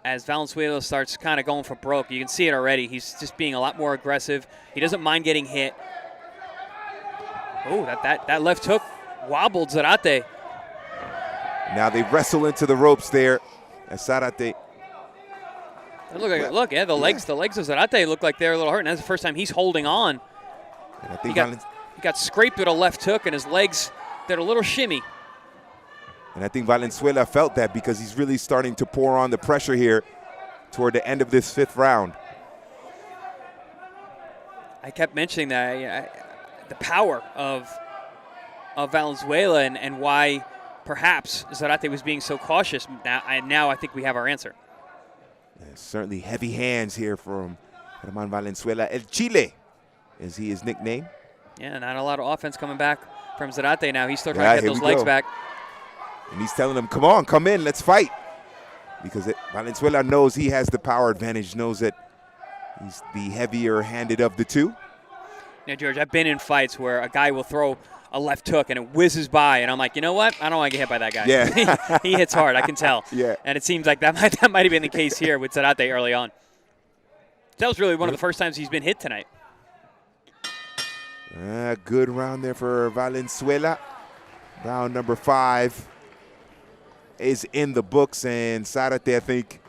as Valenzuela starts kind of going for broke. You can see it already. He's just being a lot more aggressive. He doesn't mind getting hit. Oh, that left hook wobbled Zarate. Now they wrestle into the ropes there as Zarate. The legs of Zarate look like they're a little hurt, and that's the first time he's holding on. And I think he got scraped with a left hook, and his legs did a little shimmy. And I think Valenzuela felt that because he's really starting to pour on the pressure here toward the end of this 5th round. I kept mentioning that the power of Valenzuela and why perhaps Zarate was being so cautious. Now I think we have our answer. Yeah, certainly heavy hands here from German Valenzuela. El Chile, as he is nicknamed. Yeah, not a lot of offense coming back from Zarate now. He's still trying to get those legs back. And he's telling them, come on, come in, let's fight. Because Valenzuela knows he has the power advantage, knows that he's the heavier-handed of the two. Now, George, I've been in fights where a guy will throw a left hook and it whizzes by, and I'm like, you know what? I don't want to get hit by that guy. Yeah. He hits hard, I can tell. Yeah. And it seems like that might have been the case here with Zarate early on. That was really one of the first times he's been hit tonight. Good round there for Valenzuela. Round number 5 is in the books, and Zarate, I think,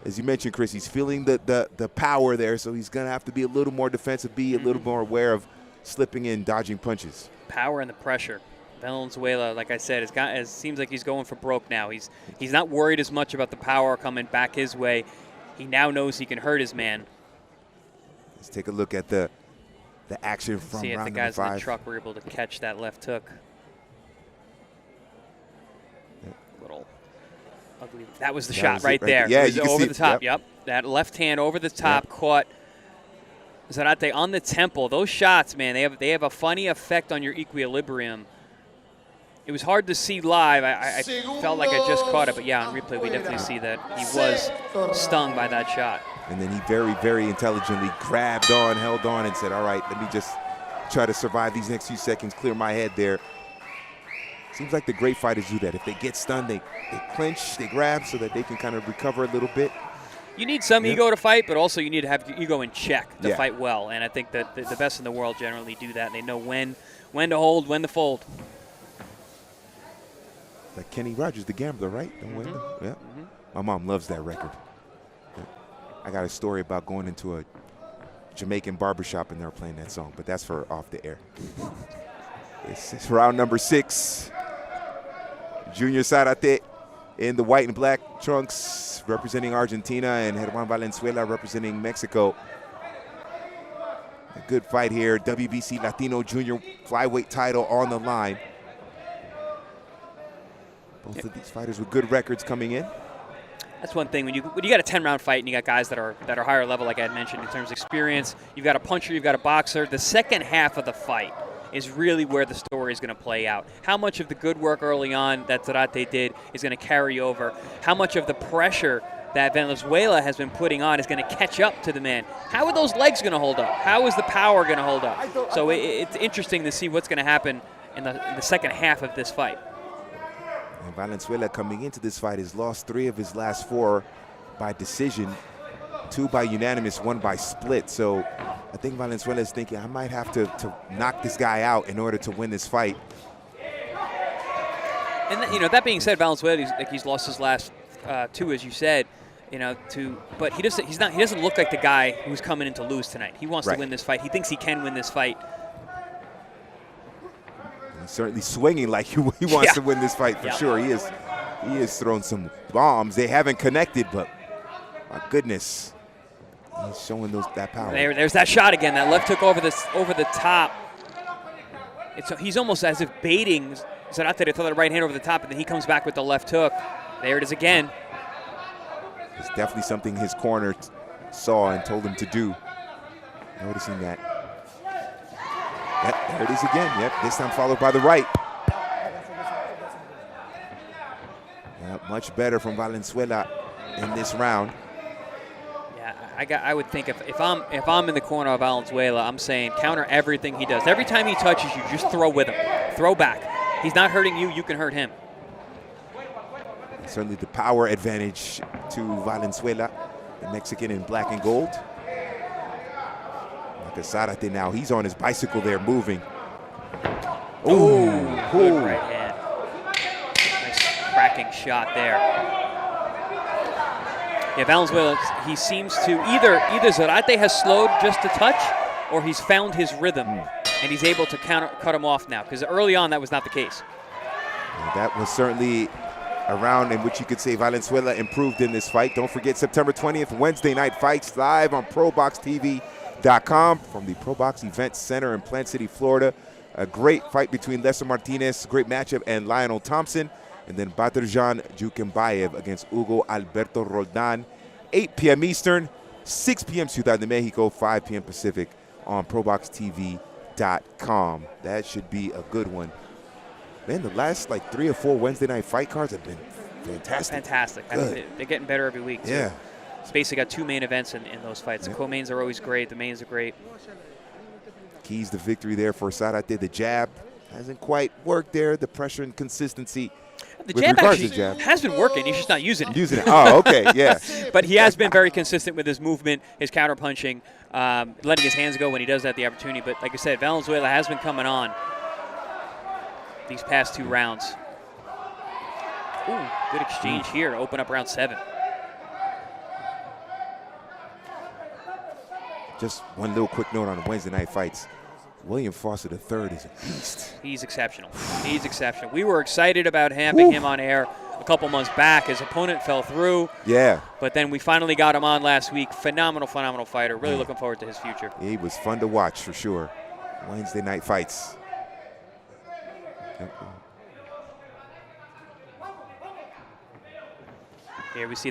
as you mentioned, Chris, he's feeling the power there, so he's going to have to be a little more defensive, be a little more aware of slipping in, dodging punches. Power and the pressure. Valenzuela, like I said, it seems like he's going for broke now. He's not worried as much about the power coming back his way. He now knows he can hurt his man. Let's take a look at the action from see if round the guys number 5. in the truck were able to catch that left hook. Little ugly. That was the shot right there. Yeah, it was you can over see the top. Yep. That left hand over the top caught Zarate on the temple. Those shots, man, they have a funny effect on your equilibrium. It was hard to see live. I felt like I just caught it, but yeah, on replay we definitely see that he was stung by that shot. And then he very, very intelligently grabbed on, held on, and said, all right, let me just try to survive these next few seconds, clear my head there. Seems like the great fighters do that. If they get stunned, they clinch, they grab so that they can kind of recover a little bit. You need some ego to fight, but also you need to have your ego in check to fight well. And I think that the best in the world generally do that. They know when to hold, when to fold. Like Kenny Rogers, the gambler, right? Don't win them. Yeah. My mom loves that record. Yeah. I got a story about going into a Jamaican barbershop and they're playing that song, but that's for off the air. It's round number 6. Junior Zarate in the white and black trunks representing Argentina, and German Valenzuela representing Mexico. A good fight here. WBC Latino Junior Flyweight title on the line. Both of these fighters with good records coming in. That's one thing when you got a 10-round fight and you got guys that are higher level, like I had mentioned, in terms of experience. You've got a puncher, you've got a boxer. The second half of the fight is really where the story is going to play out. How much of the good work early on that Zarate did is going to carry over? How much of the pressure that Valenzuela has been putting on is going to catch up to the man? How are those legs going to hold up? How is the power going to hold up? So it's interesting to see what's going to happen in the second half of this fight. And Valenzuela coming into this fight has lost 3 of his last 4 by decision, 2 by unanimous, 1 by split. So I think Valenzuela is thinking, I might have to knock this guy out in order to win this fight. And that being said, Valenzuela, he's lost his last 2, as you said. But he doesn't look like the guy who's coming in to lose tonight. He wants to win this fight. He thinks he can win this fight. He's certainly swinging like he wants to win this fight for sure. He is throwing some bombs. They haven't connected, but my goodness, he's showing that power. There's that shot again. That left hook over the top. He's almost as if baiting Zarate to throw the right hand over the top, and then he comes back with the left hook. There it is again. It's definitely something his corner saw and told him to do. Noticing that. There it is again. Yep, this time followed by the right. Yep, much better from Valenzuela in this round. Yeah, I would think if I'm in the corner of Valenzuela, I'm saying counter everything he does. Every time he touches you, just throw with him. Throw back. He's not hurting you, you can hurt him. Certainly the power advantage to Valenzuela, the Mexican in black and gold. Zarate now, he's on his bicycle there moving. Good right hand. Nice cracking shot there. Yeah, Valenzuela, he seems to either Zarate has slowed just a touch or he's found his rhythm and he's able to cut him off now, because early on that was not the case. And that was certainly a round in which you could say Valenzuela improved in this fight. Don't forget, September 20th, Wednesday Night Fights, live on proboxtv.com from the Probox Event Center in Plant City, Florida. A great fight between Lester Martinez, great matchup, and Lionel Thompson. And then Batirjan Jukembayev against Hugo Alberto Roldan. 8 p.m. Eastern, 6 p.m. Ciudad de Mexico, 5 p.m. Pacific on proboxtv.com. That should be a good one. Man, the last like 3 or 4 Wednesday night fight cards have been fantastic. Fantastic. I mean, they're getting better every week, too. Yeah. It's basically got 2 main events in those fights. The co-mains are always great. The mains are great. Keys to victory there for Zarate. The jab hasn't quite worked there. The pressure and consistency. The jab actually has been working. He's just not using it. Using it. Oh, okay, yeah. But he has been very consistent with his movement, his counter-punching, letting his hands go when he does have the opportunity. But like I said, Valenzuela has been coming on these past 2 rounds. Ooh, good exchange here to open up round 7. Just one little quick note on the Wednesday night fights. William Foster III is a beast. He's exceptional. He's exceptional. We were excited about having him on air a couple months back. His opponent fell through. Yeah. But then we finally got him on last week. Phenomenal, phenomenal fighter. Really looking forward to his future. He was fun to watch for sure. Wednesday night fights. Here we see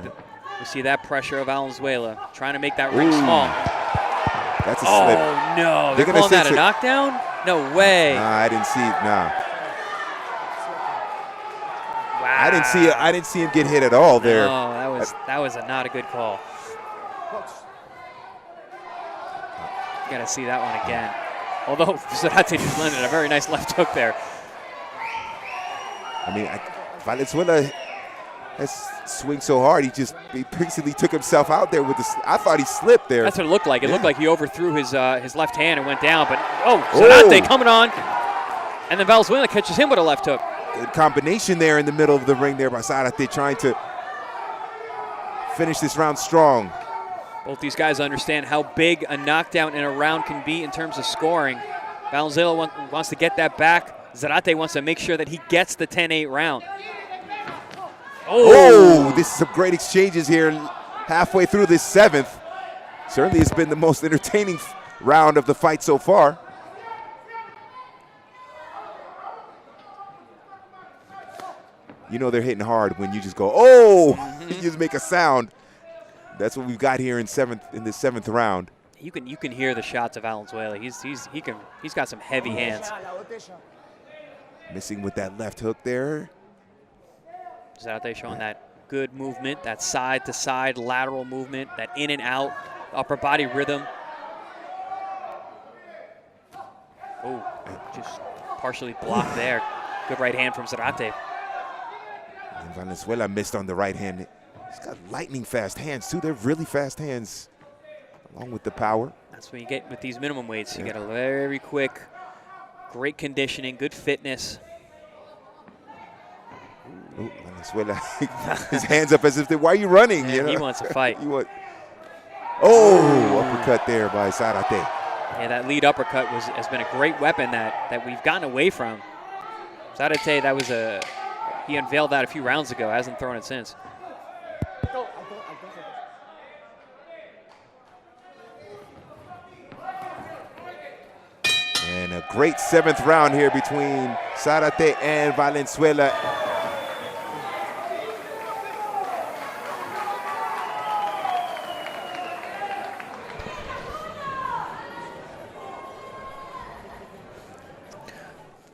that pressure of Valenzuela trying to make that ring small. That's a slip. Oh no! They're calling that a knockdown? No way. Nah, I didn't see it. Nah. Wow. I didn't see him get hit at all there. No, that was not a good call. You gotta see that one again. Although Zarate just landed a very nice left hook there. I mean, Valenzuela has swing so hard. He basically took himself out there with this. I thought he slipped there. That's what it looked like. It looked like he overthrew his left hand and went down. But Zarate coming on, and then Valenzuela catches him with a left hook. Good combination there in the middle of the ring there by Zarate, trying to finish this round strong. Both these guys understand how big a knockdown in a round can be in terms of scoring. Valenzuela wants to get that back. Zarate wants to make sure that he gets the 10-8 round. Oh, this is some great exchanges here halfway through this 7th. Certainly has been the most entertaining round of the fight so far. You know they're hitting hard when you just go, oh, you just make a sound. That's what we've got here in this 7th round. You can hear the shots of Valenzuela. He's got some heavy hands. Missing with that left hook there. Zarate showing that good movement, that side-to-side lateral movement, that in and out, upper body rhythm. Oh, just partially blocked there. Good right hand from Zarate. And Valenzuela missed on the right hand. He's got lightning fast hands too. They're really fast hands, along with the power. That's what you get with these minimum weights. You get a very quick, great conditioning, good fitness. Ooh, Valenzuela, his hands up as if why are you running? Man, you know? He wants to fight. Uppercut there by Zarate. Yeah, that lead uppercut has been a great weapon that we've gotten away from. Zarate, he unveiled that a few rounds ago. Hasn't thrown it since. And a great 7th round here between Zarate and Valenzuela.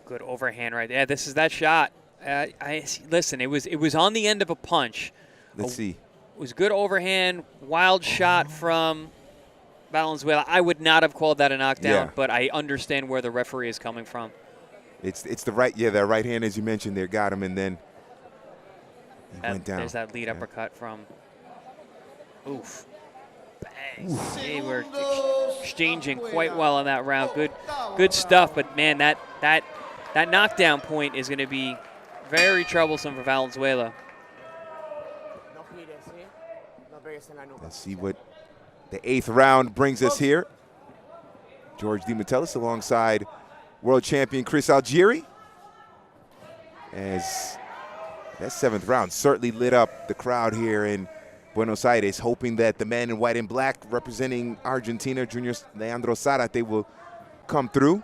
Good overhand right there. Yeah, this is that shot. Listen, it was on the end of a punch. Let's see. It was good overhand, wild shot from Valenzuela. I would not have called that a knockdown, but I understand where the referee is coming from. It's the right, that right hand as you mentioned there got him, and then he went down. There's that lead uppercut from. Oof. Bang. They were exchanging quite well in that round. Good stuff, but man, that knockdown point is going to be very troublesome for Valenzuela. Let's see what the 8th round brings us here. George DiMattelis alongside world champion Chris Algieri. as that 7th round certainly lit up the crowd here in Buenos Aires, hoping that the man in white and black representing Argentina, Junior Leandro Zarate, will come through.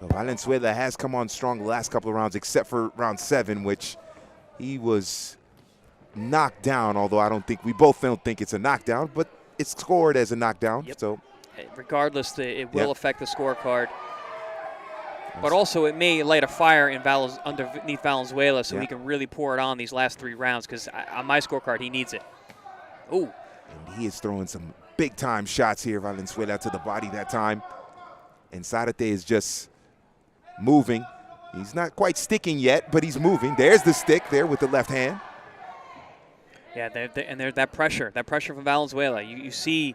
But Valenzuela has come on strong the last couple of rounds, except for round 7, which he was knocked down, although we both don't think it's a knockdown, but it's scored as a knockdown. Yep. So regardless, it will affect the scorecard. But also it may light a fire in underneath Valenzuela so he can really pour it on these last 3 rounds, because on my scorecard, he needs it. Ooh. And he is throwing some big-time shots here, Valenzuela, to the body that time. And Zarate is just moving. He's not quite sticking yet, but he's moving. There's the stick there with the left hand. Yeah, and there's that pressure from Valenzuela. You see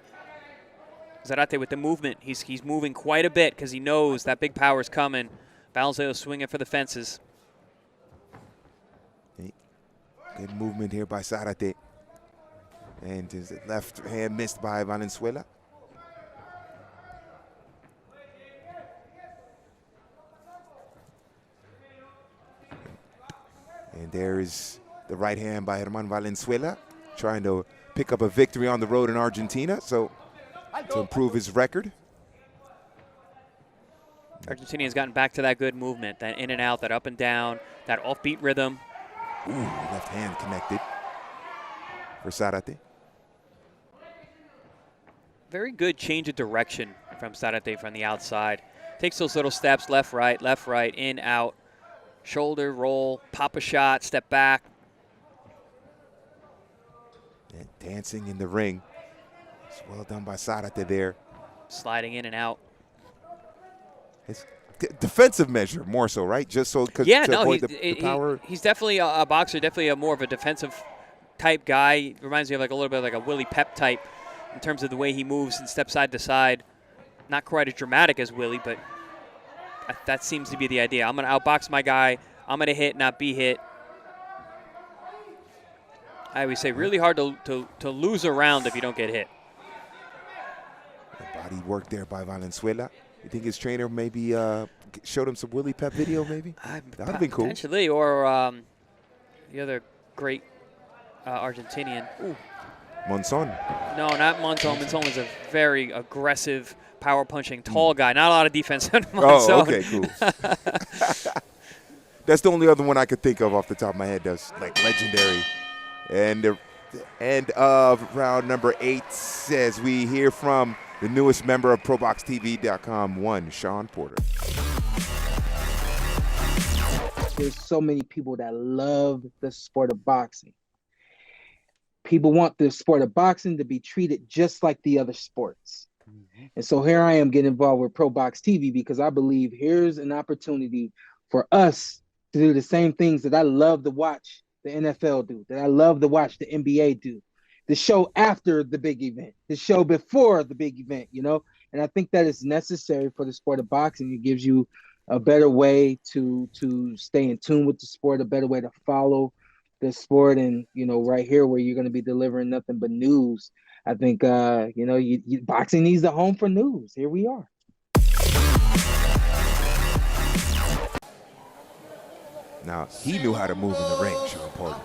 Zarate with the movement. He's moving quite a bit because he knows that big power is coming. Valenzuela swinging for the fences. Good movement here by Zarate. And his left hand missed by Valenzuela. And there is the right hand by German Valenzuela, trying to pick up a victory on the road in Argentina, so to improve his record. Argentina has gotten back to that good movement, that in and out, that up and down, that offbeat rhythm. Ooh, left hand connected for Zarate. Very good change of direction from Zarate from the outside. Takes those little steps, left, right, in, out. Shoulder, roll, pop a shot, step back. And dancing in the ring. It's well done by Zarate there. Sliding in and out. It's defensive measure more so, right? Just so to avoid the power. He's definitely a boxer, definitely more of a defensive type guy. He reminds me of a little bit like a Willie Pep type in terms of the way he moves and steps side to side. Not quite as dramatic as Willie, but that seems to be the idea. I'm going to outbox my guy. I'm going to hit, not be hit. I always say really hard to lose a round if you don't get hit. Body work there by Valenzuela. You think his trainer maybe showed him some Willie Pep video maybe? That would have been cool. Potentially, or the other great Argentinian. Ooh. Monzon. No, not Monzon. Monzon was a very aggressive, power-punching, tall guy. Not a lot of defense on Monzon. Oh, okay, cool. That's the only other one I could think of off the top of my head that's like legendary. And the end of round number 8 says we hear from the newest member of proboxtv.com, one Sean Porter. There's so many people that love the sport of boxing. People want the sport of boxing to be treated just like the other sports. And so here I am getting involved with Probox TV because I believe here's an opportunity for us to do the same things that I love to watch the NFL do, that I love to watch the NBA do, the show after the big event, the show before the big event, you know? And I think that is necessary for the sport of boxing. It gives you a better way to stay in tune with the sport, a better way to follow the sport. And, you know, right here where you're going to be delivering nothing but news, I think, you know, boxing needs a home for news. Here we are. Now, he knew how to move in the ring, Sean Porter.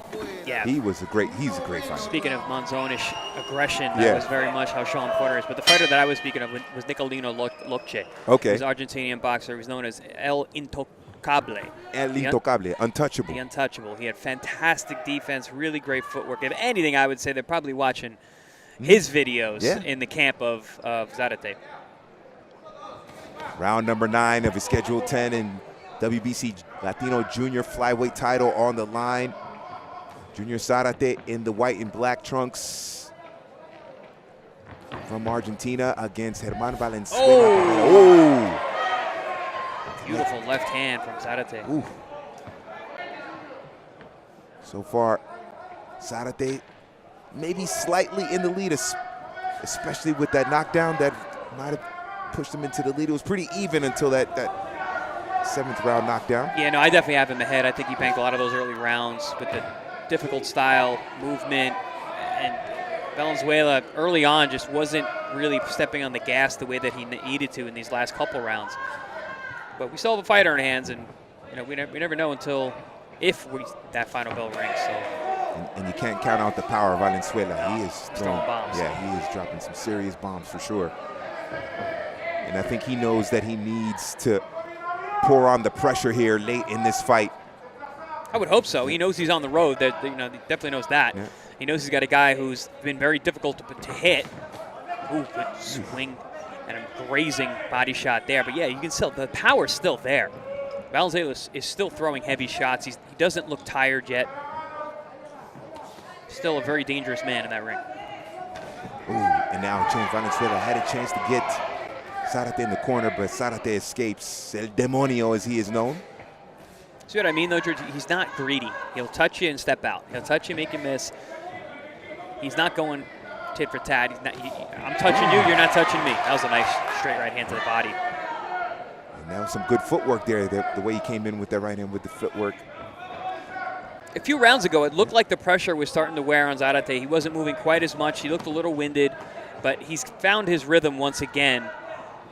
Yeah. He's a great fighter. Speaking of Monzonish aggression, that was very much how Sean Porter is. But the fighter that I was speaking of was Nicolino Lokche. Okay. He's an Argentinian boxer. He was known as El Intocable. El Intocable, untouchable. The untouchable. He had fantastic defense, really great footwork. If anything, I would say they're probably watching his videos in the camp of Zarate. Round number 9 of his Schedule 10 and WBC Latino Junior Flyweight title on the line. Junior Zarate in the white and black trunks from Argentina against German Valenzuela. Oh! Beautiful left hand from Zarate. Ooh. So far, Zarate maybe slightly in the lead, especially with that knockdown that might have pushed him into the lead. It was pretty even until that 7th round knockdown. Yeah, no, I definitely have him ahead. I think he banked a lot of those early rounds with the difficult style, movement, and Valenzuela early on just wasn't really stepping on the gas the way that he needed to in these last couple rounds. But we still have a fighter in hands, and you we never know until if that final bell rings. So. And you can't count out the power of Valenzuela. He is throwing bombs. Yeah, he is dropping some serious bombs for sure. And I think he knows that he needs to pour on the pressure here late in this fight. I would hope so. He knows he's on the road. That he definitely knows that. Yeah. He knows he's got a guy who's been very difficult to hit. Ooh, good swing and a grazing body shot there. But yeah, you can still, the power's still there. Valenzuela is still throwing heavy shots. He doesn't look tired yet. Still a very dangerous man in that ring. Ooh, and now Valenzuela had a chance to get Zarate in the corner, but Zarate escapes. El Demonio, as he is known. See what I mean, though, George? He's not greedy. He'll touch you and step out. He'll touch you, make you miss. He's not going tit for tat. I'm touching you, you're not touching me. That was a nice straight right hand to the body. And that was some good footwork there, the way he came in with that right hand with the footwork. A few rounds ago, it looked like the pressure was starting to wear on Zarate. He wasn't moving quite as much. He looked a little winded, but he's found his rhythm once again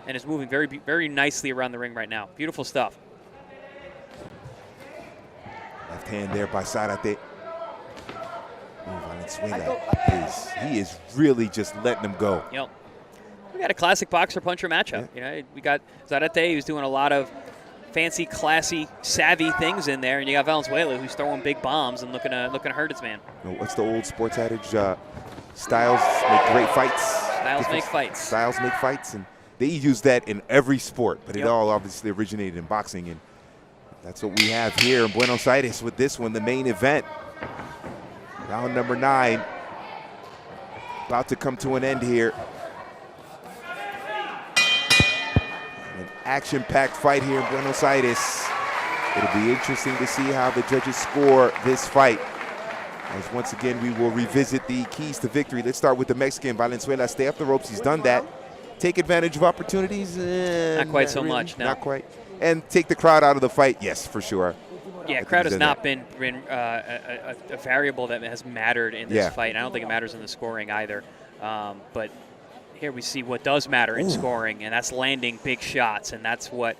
and is moving very, very nicely around the ring right now. Beautiful stuff. Left hand there by Zarate. Valenzuela is really just letting him go. Yep. We got a classic boxer puncher matchup. Yeah. We got Zarate, who's doing a lot of fancy, classy, savvy things in there, and you got Valenzuela, who's throwing big bombs and looking to hurt his man. What's the old sports adage? Styles make great fights. Styles make fights. Styles make fights, and they use that in every sport, but it all obviously originated in boxing, and that's what we have here in Buenos Aires with this one, the main event. Round number 9, about to come to an end here. An action-packed fight here in Buenos Aires. It'll be interesting to see how the judges score this fight. As once again, we will revisit the keys to victory. Let's start with the Mexican, Valenzuela. Stay off the ropes, he's done that. Take advantage of opportunities? Not quite so much, no. Not quite. And take the crowd out of the fight? Yes, for sure. Yeah, crowd has not been a variable that has mattered in this fight. And I don't think it matters in the scoring either. But here we see what does matter in scoring, and that's landing big shots, and that's what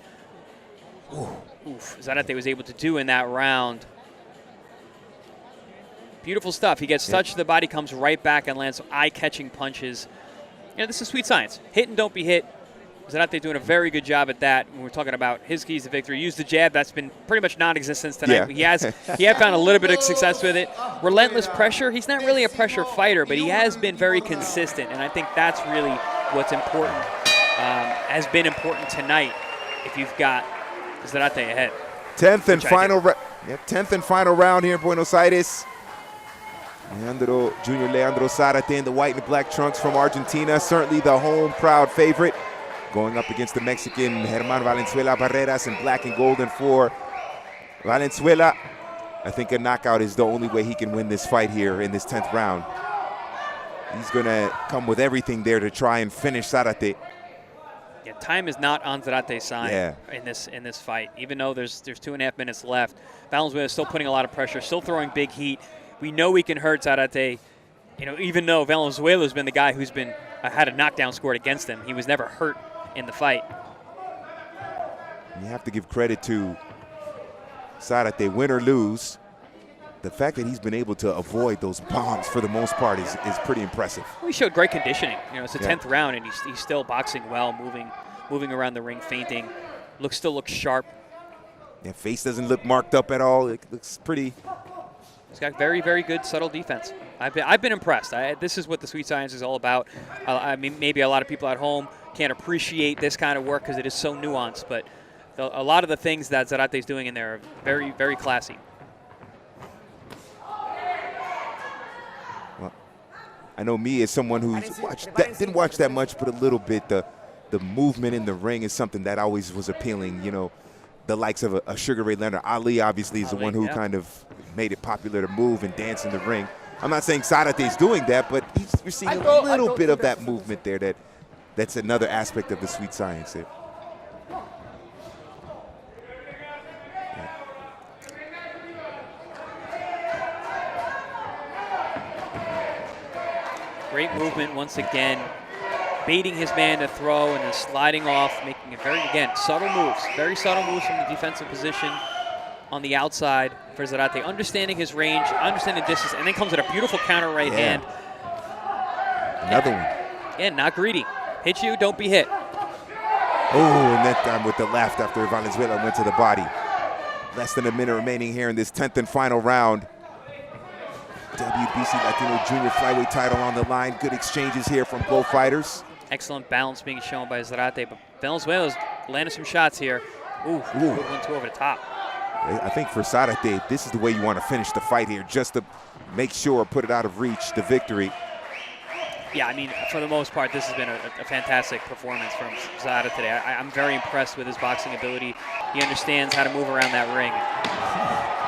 Zarate was able to do in that round. Beautiful stuff. He gets touched, the body comes right back and lands eye-catching punches. This is sweet science. Hit and don't be hit. Zarate doing a very good job at that. When we're talking about his keys to victory, use the jab. That's been pretty much non-existent tonight. Yeah. He had found a little bit of success with it. Relentless pressure. He's not really a pressure fighter, but he has been very consistent, and I think that's really what's important. Has been important tonight. If you've got Zarate ahead. 10th and final round here in Buenos Aires. Junior Leandro Zarate in the white and black trunks from Argentina, certainly the home proud favorite, going up against the Mexican German Valenzuela Barreras in black and golden for Valenzuela. I think a knockout is the only way he can win this fight here in this 10th round. He's going to come with everything there to try and finish Zarate. Yeah, time is not on Zarate's side in this fight. Even though there's 2.5 minutes left, Valenzuela is still putting a lot of pressure, still throwing big heat. We know we can hurt Zarate, even though Valenzuela's been the guy who's been had a knockdown scored against him. He was never hurt in the fight. You have to give credit to Zarate, win or lose. The fact that he's been able to avoid those bombs for the most part is pretty impressive. He showed great conditioning. It's the 10th round, and he's still boxing well, moving around the ring, feinting. Still looks sharp. Yeah, face doesn't look marked up at all. It looks pretty. He's got very, very good subtle defense. I've been impressed. This is what the sweet science is all about. I mean, maybe a lot of people at home can't appreciate this kind of work because it is so nuanced, but a lot of the things that Zarate's doing in there are very, very classy. Well, I know me as someone who's didn't watch that much, but a little bit. The movement in the ring is something that always was appealing. The likes of a Sugar Ray Leonard. Ali obviously is the one who kind of made it popular to move and dance in the ring. I'm not saying Zarate's doing that, but you're seeing a little bit of that movement there. That's another aspect of the sweet science there. Great movement once again. Baiting his man to throw and then sliding off, making it very, again, subtle moves. Very subtle moves from the defensive position. on the outside for Zarate, understanding his range, understanding distance, and then comes with a beautiful counter right hand. Another one. Yeah, not greedy. Hit you, don't be hit. Oh, and that time with the left after Valenzuela went to the body. Less than a minute remaining here in this 10th and final round. WBC Latino Junior Flyweight title on the line. Good exchanges here from both fighters. Excellent balance being shown by Zarate, but Valenzuela's landed some shots here. Ooh, good 1-2 over the top. I think for Zarate, this is the way you want to finish the fight here, just to make sure, put it out of reach, the victory. Yeah, I mean, for the most part, this has been a fantastic performance from Zarate today. I'm very impressed with his boxing ability. He understands how to move around that ring.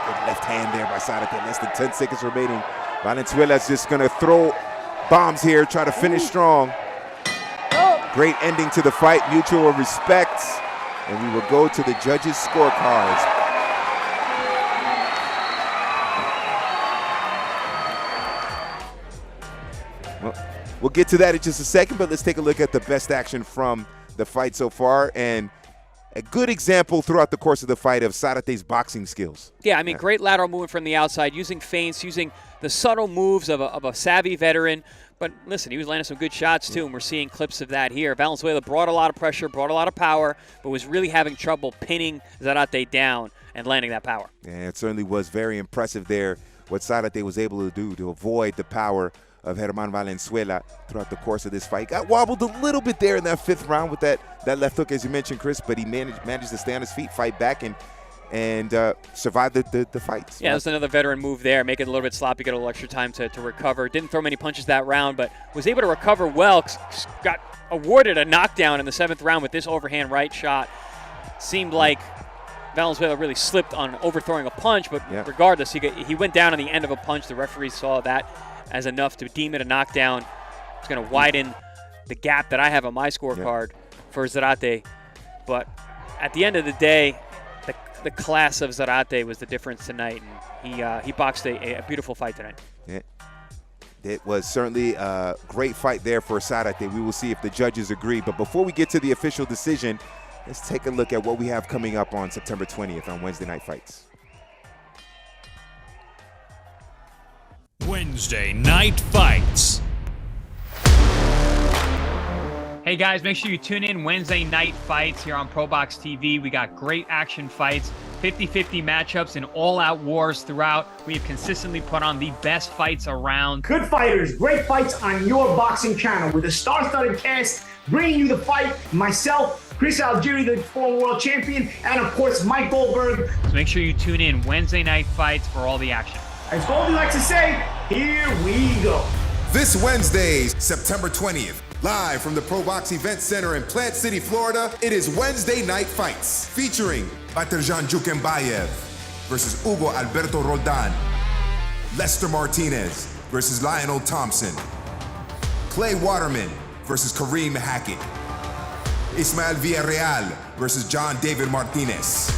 Good left hand there by Zarate, less than 10 seconds remaining. Valenzuela's just going to throw bombs here, try to finish strong. Great ending to the fight, mutual respect. And we will go to the judges' scorecards. Well, we'll get to that in just a second, but let's take a look at the best action from the fight so far. And a good example throughout the course of the fight of Zarate's boxing skills. Yeah, I mean, great lateral movement from the outside, using feints, using the subtle moves of a savvy veteran. But listen, he was landing some good shots too, and we're seeing clips of that here. Valenzuela brought a lot of pressure, brought a lot of power, but was really having trouble pinning Zarate down and landing that power. Yeah, it certainly was very impressive there, what Zarate was able to do to avoid the power of German Valenzuela throughout the course of this fight. Got wobbled a little bit there in that 5th round with that left hook, as you mentioned, Chris, but he managed to stay on his feet, fight back, and survive the fights. Yeah, there's another veteran move there, make it a little bit sloppy, get a little extra time to recover. Didn't throw many punches that round, but was able to recover well. Got awarded a knockdown in the 7th round with this overhand right shot. Seemed like Valenzuela really slipped on overthrowing a punch, but regardless, he went down on the end of a punch. The referee saw that as enough to deem it a knockdown. It's going to widen the gap that I have on my scorecard for Zarate. But at the end of the day, the class of Zarate was the difference tonight, and he boxed a beautiful fight tonight. Yeah. It was certainly a great fight there for Zarate. We will see if the judges agree. But before we get to the official decision, let's take a look at what we have coming up on September 20th on Wednesday Night Fights. Wednesday Night Fights. Hey guys, make sure you tune in Wednesday Night Fights here on Probox TV. We got great action fights, 50-50 matchups, and all-out wars throughout. We have consistently put on the best fights around. Good fighters, great fights on your boxing channel with a star-studded cast bringing you the fight. Myself, Chris Algieri, the former world champion, and of course, Mike Goldberg. So make sure you tune in Wednesday Night Fights for all the action. As Goldie likes to say, here we go. This Wednesday, September 20th, live from the Probox Event Center in Plant City, Florida, it is Wednesday Night Fights, featuring Baterjan Jukembayev versus Hugo Alberto Roldan, Lester Martinez versus Lionel Thompson, Clay Waterman versus Kareem Hackett, Ismael Villarreal versus John David Martinez.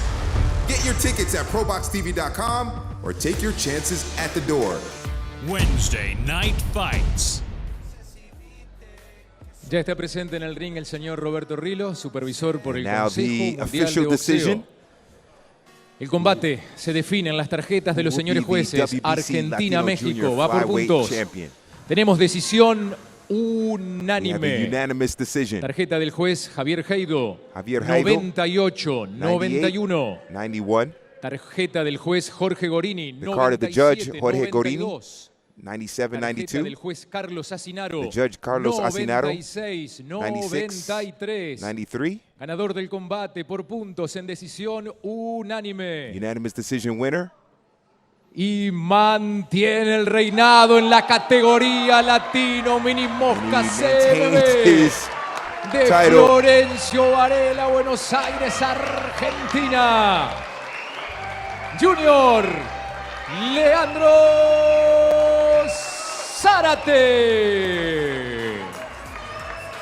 Get your tickets at proboxtv.com or take your chances at the door. Wednesday Night Fights. Ya está presente en el ring el señor Roberto Rilo, supervisor por el Now Consejo the Mundial official de decision. Boxeo. El combate se define en las tarjetas de los señores jueces. Argentina-México va por puntos. Tenemos decisión unánime. Unanimous decision. Tarjeta del juez Javier Heido. 98-91. 91. Tarjeta del juez Jorge Gorini. The card of the judge, Jorge 92. Gorini. 97-92. Del juez Carlos Asinaro. The judge Carlos Asinaro. 96-93. 93. Ganador del combate por puntos en decisión unánime. Unanimous decision winner. Y mantiene el reinado en la categoría latino mini mosca CMB de Florencio Varela, Buenos Aires, Argentina. Junior Leandro Zarate.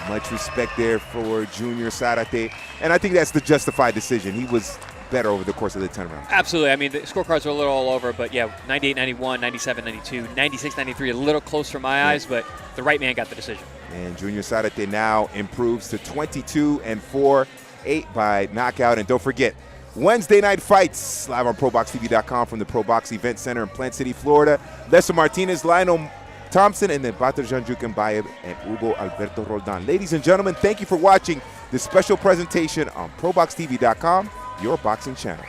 Much respect there for Junior Zarate. And I think that's the justified decision. He was better over the course of the 10 rounds. Absolutely. I mean, the scorecards are a little all over, but yeah, 98-91, 97-92, 96-93, a little close for my eyes, but the right man got the decision. And Junior Zarate now improves to 22-4, 8 by knockout. And don't forget, Wednesday Night Fights, live on proboxtv.com from the Probox Event Center in Plant City, Florida. Lester Martinez, Lionel Thompson, and then Batarjan Jukenbayev and Hugo Alberto Roldan. Ladies and gentlemen, thank you for watching this special presentation on proboxtv.com, your boxing channel.